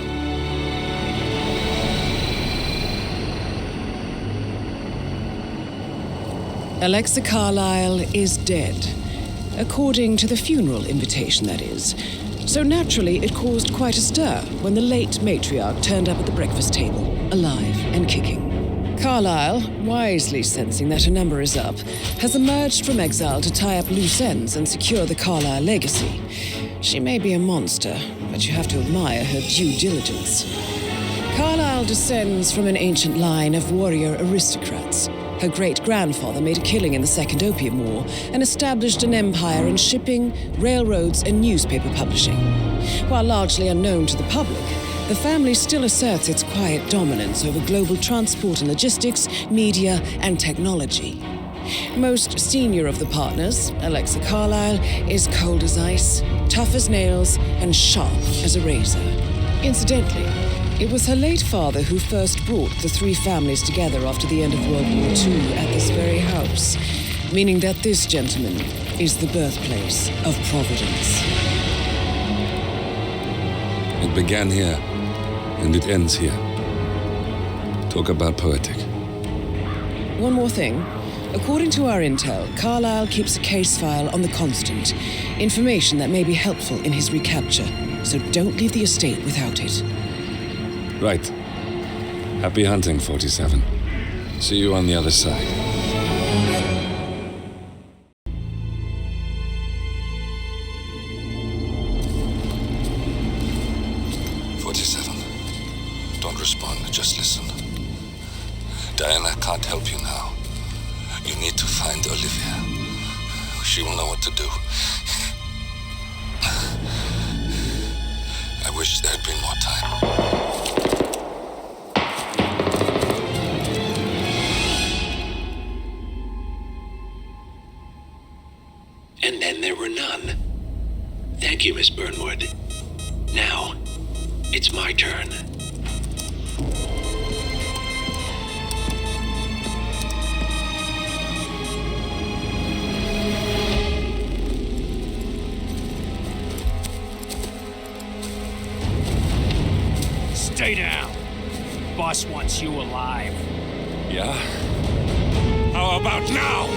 Alexa Carlisle is dead. According to the funeral invitation, that is. So naturally, it caused quite a stir when the late matriarch turned up at the breakfast table, alive and kicking. Carlisle, wisely sensing that her number is up, has emerged from exile to tie up loose ends and secure the Carlisle legacy. She may be a monster, but you have to admire her due diligence. Carlisle descends from an ancient line of warrior aristocrats. Her great-grandfather made a killing in the Second Opium War and established an empire in shipping, railroads, and newspaper publishing. While largely unknown to the public, the family still asserts its quiet dominance over global transport and logistics, media, and technology. Most senior of the partners, Alexa Carlisle, is cold as ice, tough as nails, and sharp as a razor. Incidentally, it was her late father who first brought the three families together after the end of World War II at this very house, meaning that this gentleman is the birthplace of Providence. It began here, and it ends here. Talk about poetic. One more thing. According to our intel, Carlisle keeps a case file on the Constant, information that may be helpful in his recapture, so don't leave the estate without it. Right. Happy hunting, 47. See you on the other side. Don't respond, just listen. Diana can't help you now. You need to find Olivia. She will know what to do. I wish there had been more time. And then there were none. Thank you, Miss Burnwood. Now, it's my turn. Stay down. boss wants you alive. Yeah? How about now?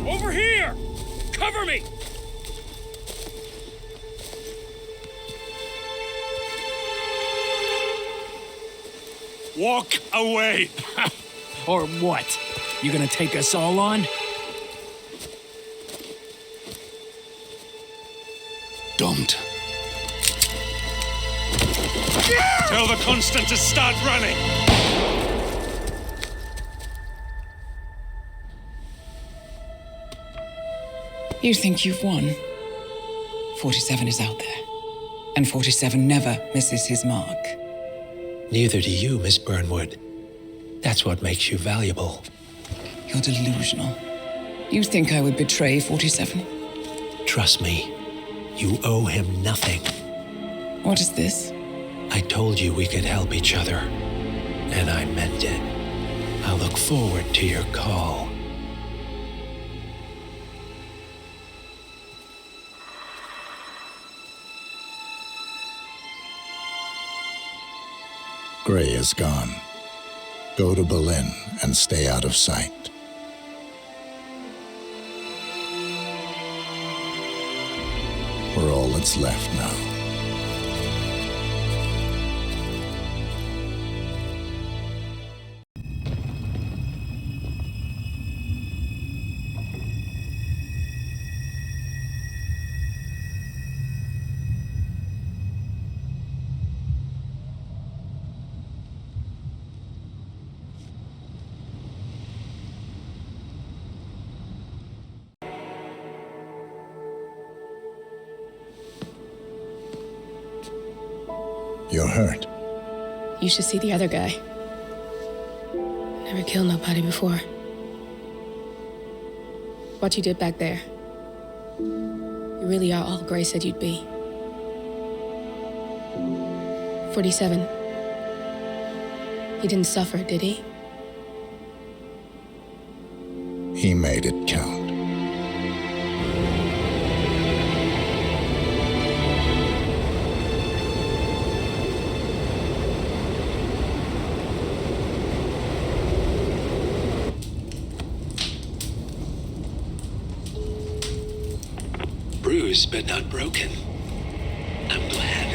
Over here! Cover me! Walk away! Or what? You gonna take us all on? Don't. Tell the Constant to start running! You think you've won? 47 is out there. And 47 never misses his mark. Neither do you, Miss Burnwood. That's what makes you valuable. You're delusional. You think I would betray 47? Trust me, you owe him nothing. What is this? I told you we could help each other, and I meant it. I look forward to your call. Gray is gone. Go to Berlin and stay out of sight. We're all that's left now. You're hurt. You should see the other guy. Never killed nobody before. What you did back there. You really are all Gray said you'd be. 47. He didn't suffer, did he? He made it count. Bruised but not broken. I'm glad.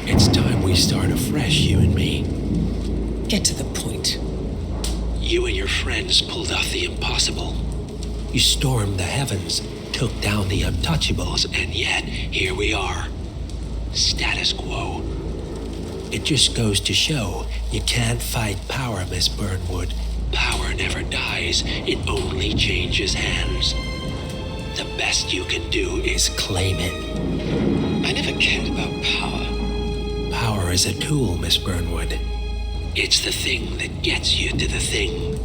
It's time we start afresh, you and me. Get to the point. You and your friends pulled off the impossible. You stormed the heavens, took down the untouchables, and yet here we are. Status quo. It just goes to show you can't fight power, Miss Burnwood. Power never dies, it only changes hands. The best you can do is claim it. I never cared about power. Power is a tool, Miss Burnwood. It's the thing that gets you to the thing.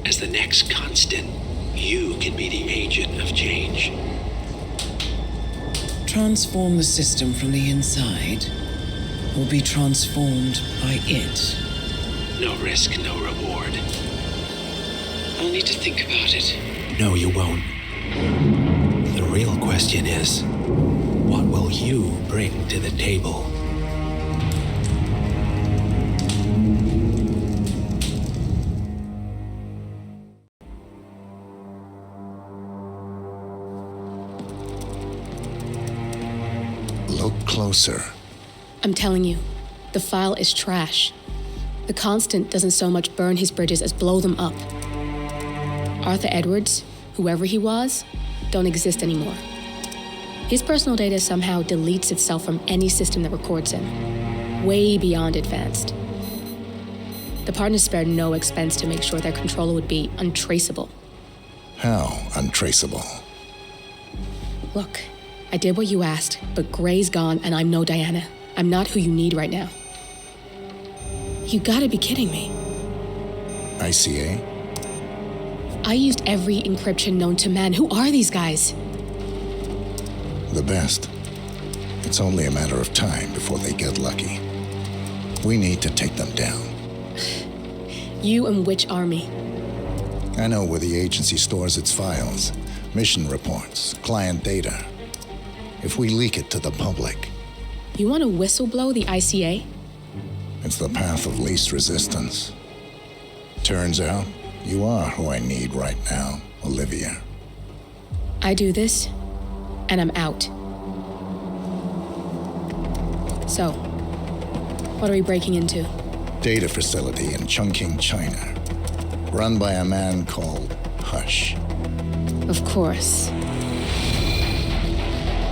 As the next constant, you can be the agent of change. Transform the system from the inside, or be transformed by it. No risk, no reward. I'll need to think about it. No, you won't. The real question is, what will you bring to the table? Look closer. I'm telling you, the file is trash. The Constant doesn't so much burn his bridges as blow them up. Arthur Edwards, whoever he was, don't exist anymore. His personal data somehow deletes itself from any system that records him, way beyond advanced. The partners spared no expense to make sure their controller would be untraceable. How untraceable? Look, I did what you asked, but Gray's gone and I'm no Diana. I'm not who you need right now. You gotta be kidding me. ICA? I used every encryption known to man. Who are these guys? The best. It's only a matter of time before they get lucky. We need to take them down. You and which army? I know where the agency stores its files, mission reports, client data. If we leak it to the public, You want to whistleblow the ICA? It's the path of least resistance. Turns out, you are who I need right now, Olivia. I do this, and I'm out. So, what are we breaking into? Data facility in Chongqing, China. Run by a man called Hush. Of course.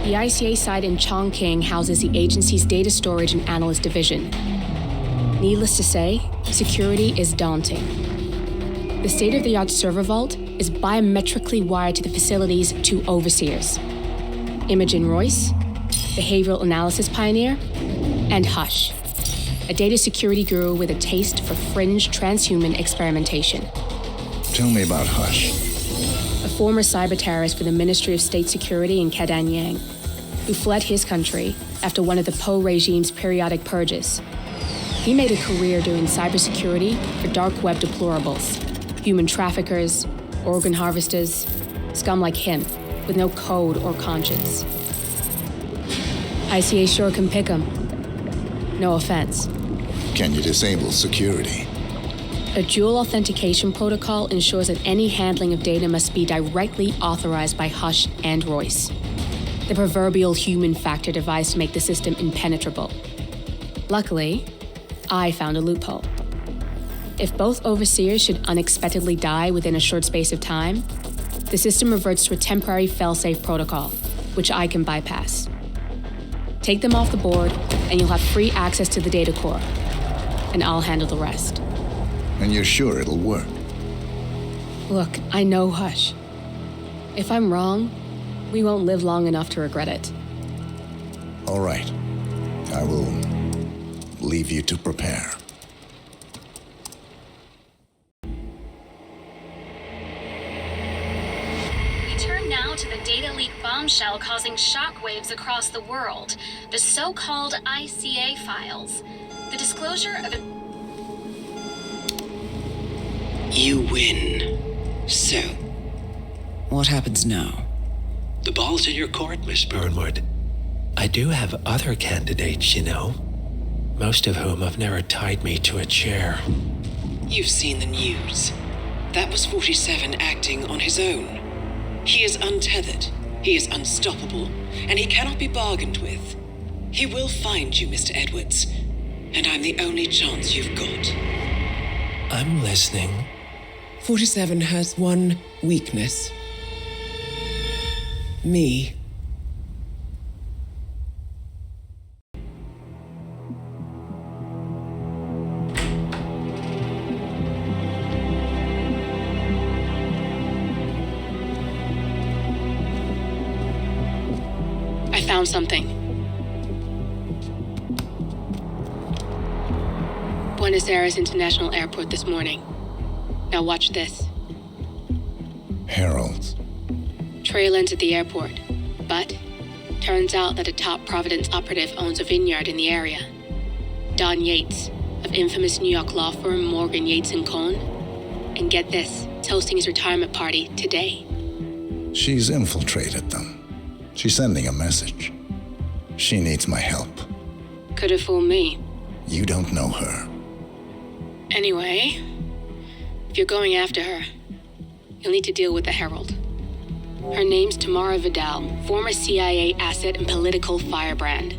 The ICA site in Chongqing houses the agency's data storage and analyst division. Needless to say, security is daunting. The state-of-the-art server vault is biometrically wired to the facility's 2 overseers: Imogen Royce, behavioral analysis pioneer, and Hush, a data security guru with a taste for fringe transhuman experimentation. Tell me about Hush. A former cyber terrorist for the Ministry of State Security in Kadanyang, who fled his country after one of the Po regime's periodic purges. He made a career doing cybersecurity for dark web deplorables, human traffickers, organ harvesters, scum like him, with no code or conscience. ICA sure can pick him. No offense. Can you disable security? A dual authentication protocol ensures that any handling of data must be directly authorized by Hush and Royce, the proverbial human factor device to make the system impenetrable. Luckily, I found a loophole. If both overseers should unexpectedly die within a short space of time, the system reverts to a temporary fail-safe protocol, which I can bypass. Take them off the board, and you'll have free access to the data core, and I'll handle the rest. And you're sure it'll work? Look, I know Hush. If I'm wrong, we won't live long enough to regret it. All right. I will leave you to prepare. We turn now to the data leak bombshell causing shockwaves across the world, the so-called ICA files. The disclosure of a... You win. So, What happens now? the ball's in your court, Miss Burnwood. I do have other candidates, you know. Most of whom have never tied me to a chair. You've seen the news. That was 47 acting on his own. He is untethered, he is unstoppable, and he cannot be bargained with. He will find you, Mr. Edwards, and I'm the only chance you've got. I'm listening. 47 has one weakness. Me. I found something. Buenos Aires International Airport this morning. Now watch this. Heralds. Trail ends at the airport, but turns out that a top Providence operative owns a vineyard in the area. Don Yates, of infamous New York law firm Morgan, Yates & Cohn. And get this, toasting his retirement party today. She's infiltrated them. She's sending a message. She needs my help. Could have fooled me. You don't know her. Anyway, if you're going after her, you'll need to deal with the Herald. Her name's Tamara Vidal, former CIA asset and political firebrand.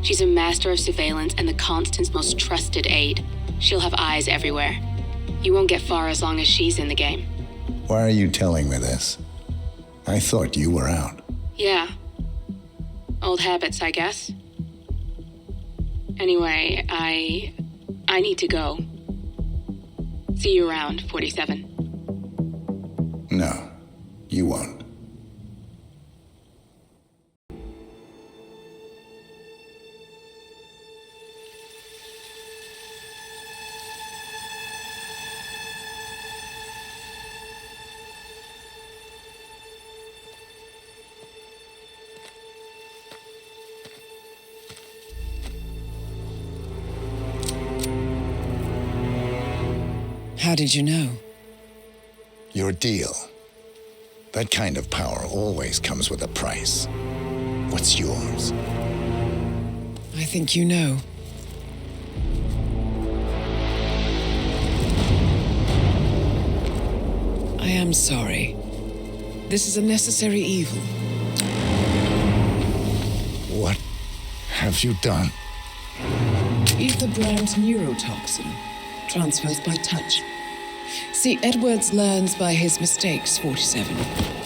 She's a master of surveillance and the Constant's most trusted aide. She'll have eyes everywhere. You won't get far as long as she's in the game. Why are you telling me this? I thought you were out. Yeah. Old habits, I guess. Anyway, I need to go. See you around, 47. No, you won't. How did you know? Your deal. That kind of power always comes with a price. What's yours? I think you know. I am sorry. This is a necessary evil. What have you done? Ether brand neurotoxin transfers by touch. See, Edwards learns by his mistakes, 47.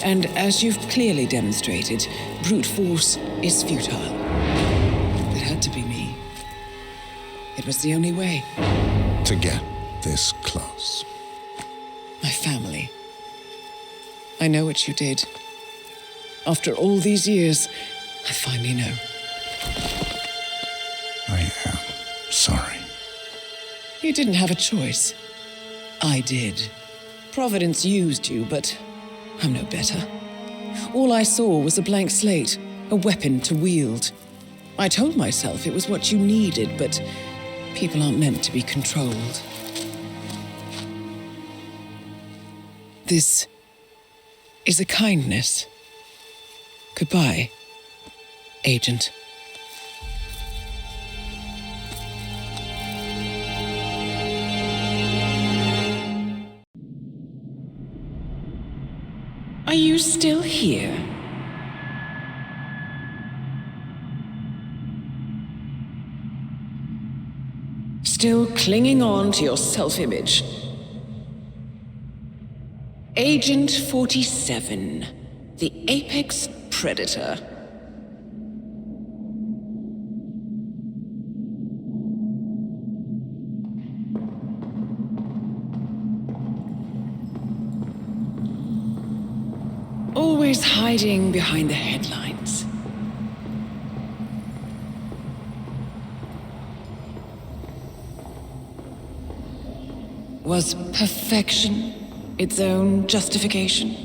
And as you've clearly demonstrated, brute force is futile. It had to be me. It was the only way. To get this close. My family. I know what you did. After all these years, I finally know. I am sorry. You didn't have a choice. I did. Providence used you, but I'm no better. All I saw was a blank slate, a weapon to wield. I told myself it was what you needed, but people aren't meant to be controlled. This is a kindness. Goodbye, Agent. Are you still here? Still clinging on to your self-image? Agent 47, the apex predator. Always hiding behind the headlines. Was perfection its own justification?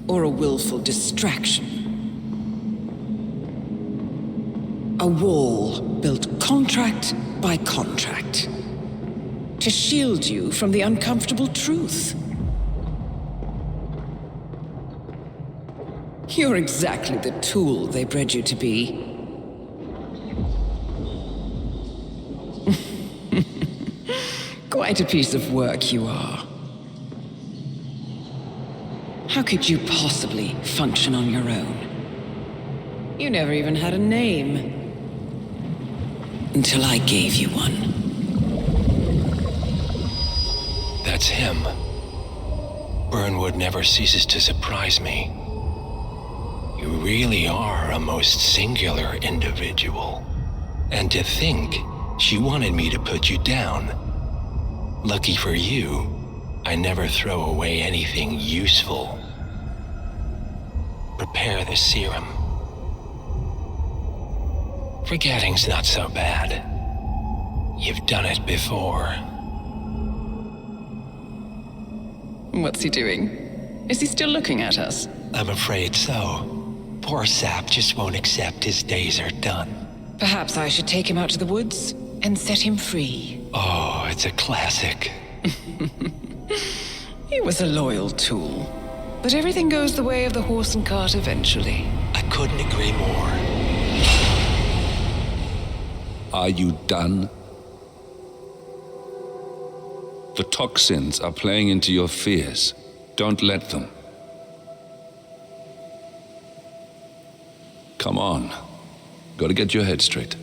Or a willful distraction? A wall built contract by contract to shield you from the uncomfortable truth. You're exactly the tool they bred you to be. Quite a piece of work you are. How could you possibly function on your own? You never even had a name. Until I gave you one. That's him. Burnwood never ceases to surprise me. You really are a most singular individual. And to think she wanted me to put you down. Lucky for you, I never throw away anything useful. Prepare the serum. Forgetting's not so bad. You've done it before. What's he doing? Is he still looking at us? I'm afraid so. Poor sap just won't accept his days are done. Perhaps I should take him out to the woods and set him free. Oh, it's a classic. He was a loyal tool. But everything goes the way of the horse and cart eventually. I couldn't agree more. Are you done? The toxins are playing into your fears. Don't let them. Come on. Gotta get your head straight.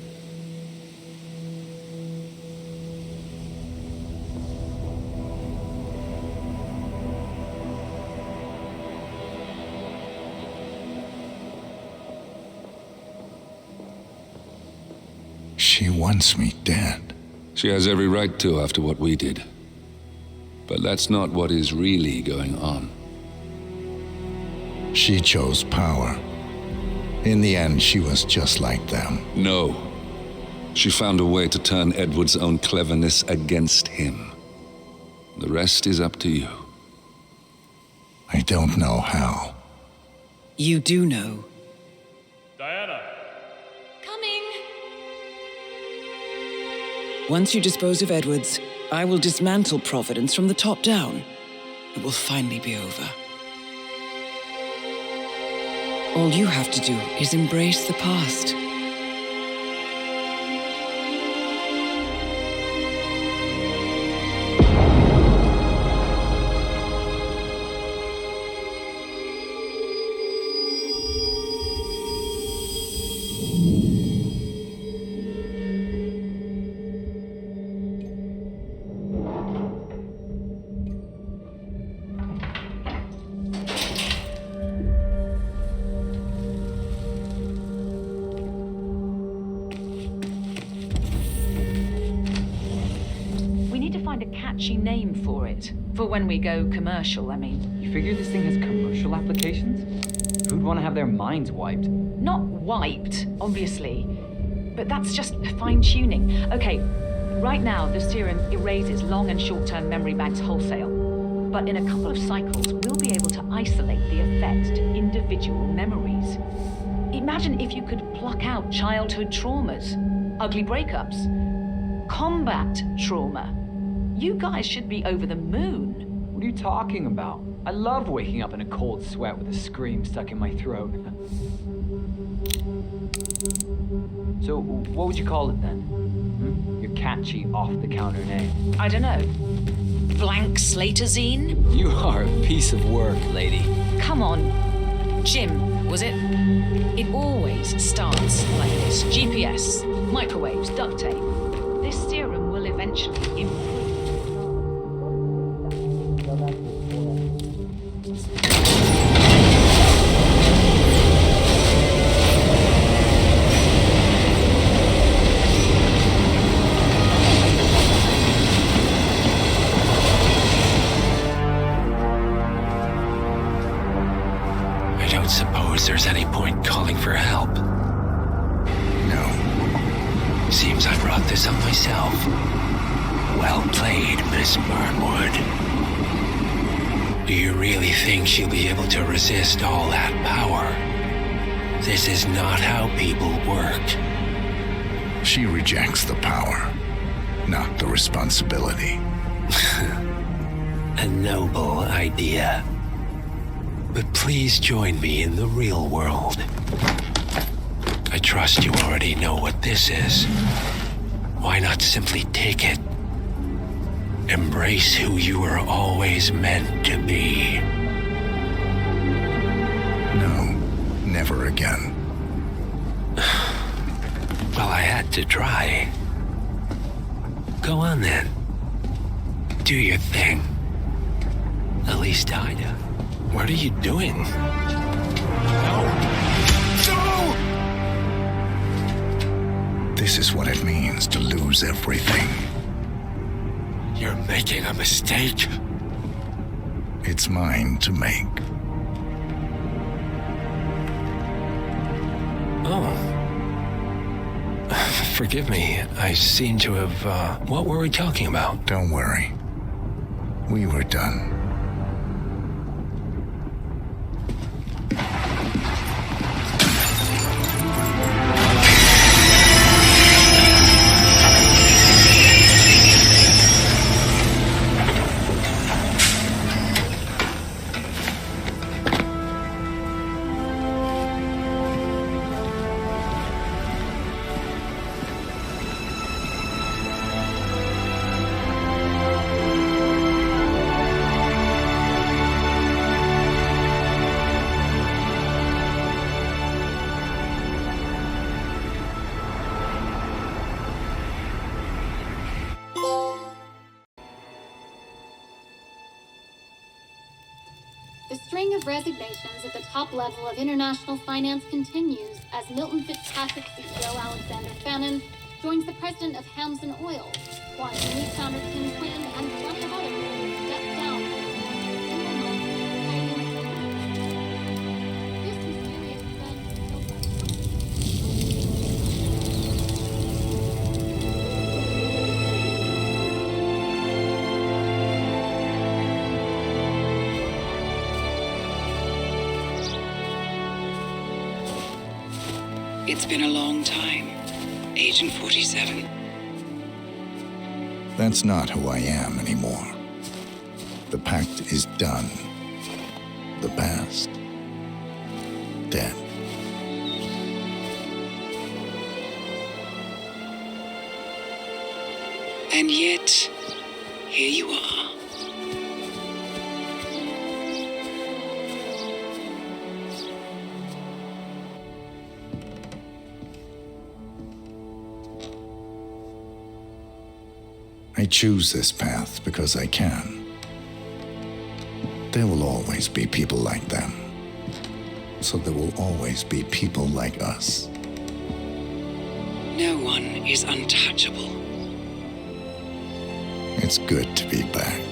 She wants me dead. She has every right to after what we did. But that's not what is really going on. She chose power. In the end, she was just like them. No. She found a way to turn Edward's own cleverness against him. The rest is up to you. I don't know how. You do know. Diana! Coming! Once you dispose of Edwards, I will dismantle Providence from the top down. It will finally be over. All you have to do is embrace the past. catchy name for it. For when we go commercial, I mean. You figure this thing has commercial applications? Who'd want to have their minds wiped? Not wiped, obviously. But that's just fine-tuning. Okay, right now the serum erases long and short-term memory banks wholesale. But in a couple of cycles, we'll be able to isolate the effects to individual memories. Imagine if you could pluck out childhood traumas, ugly breakups, combat trauma. You guys should be over the moon. What are you talking about? I love waking up in a cold sweat with a scream stuck in my throat. So, what would you call it then? Your catchy, off-the-counter name. I don't know. Blank Slaterzine? You are a piece of work, lady. Come on. Jim, was it? It always starts like this. GPS, microwaves, duct tape. This serum will eventually improve. There's any point calling for help? No. Seems I brought this on myself. Well played, Miss Burnwood. Do you really think she'll be able to resist all that power? This is not how people work. She rejects the power, not the responsibility. A noble idea. But please join me in the real world. I trust you already know what this is. Why not simply take it? Embrace who you were always meant to be. No, never again. Well, I had to try. Go on then. Do your thing. At least I do. What are you doing? No! This is what it means to lose everything. You're making a mistake. It's mine to make. Oh. Forgive me. I seem to have, what were we talking about? Don't worry. We were done. The string of resignations at the top level of international finance continues as Milton Fitzpatrick CEO Alexander Fannin joins the president of Hamson Oil, Quantum Leap founder Tim Quinn, and plenty of others step down. This mysterious It's been a long time, Agent 47. That's not who I am anymore. The pact is done. The past, dead. And yet, here you are. I choose this path because I can. There will always be people like them. So there will always be people like us. No one is untouchable. It's good to be back.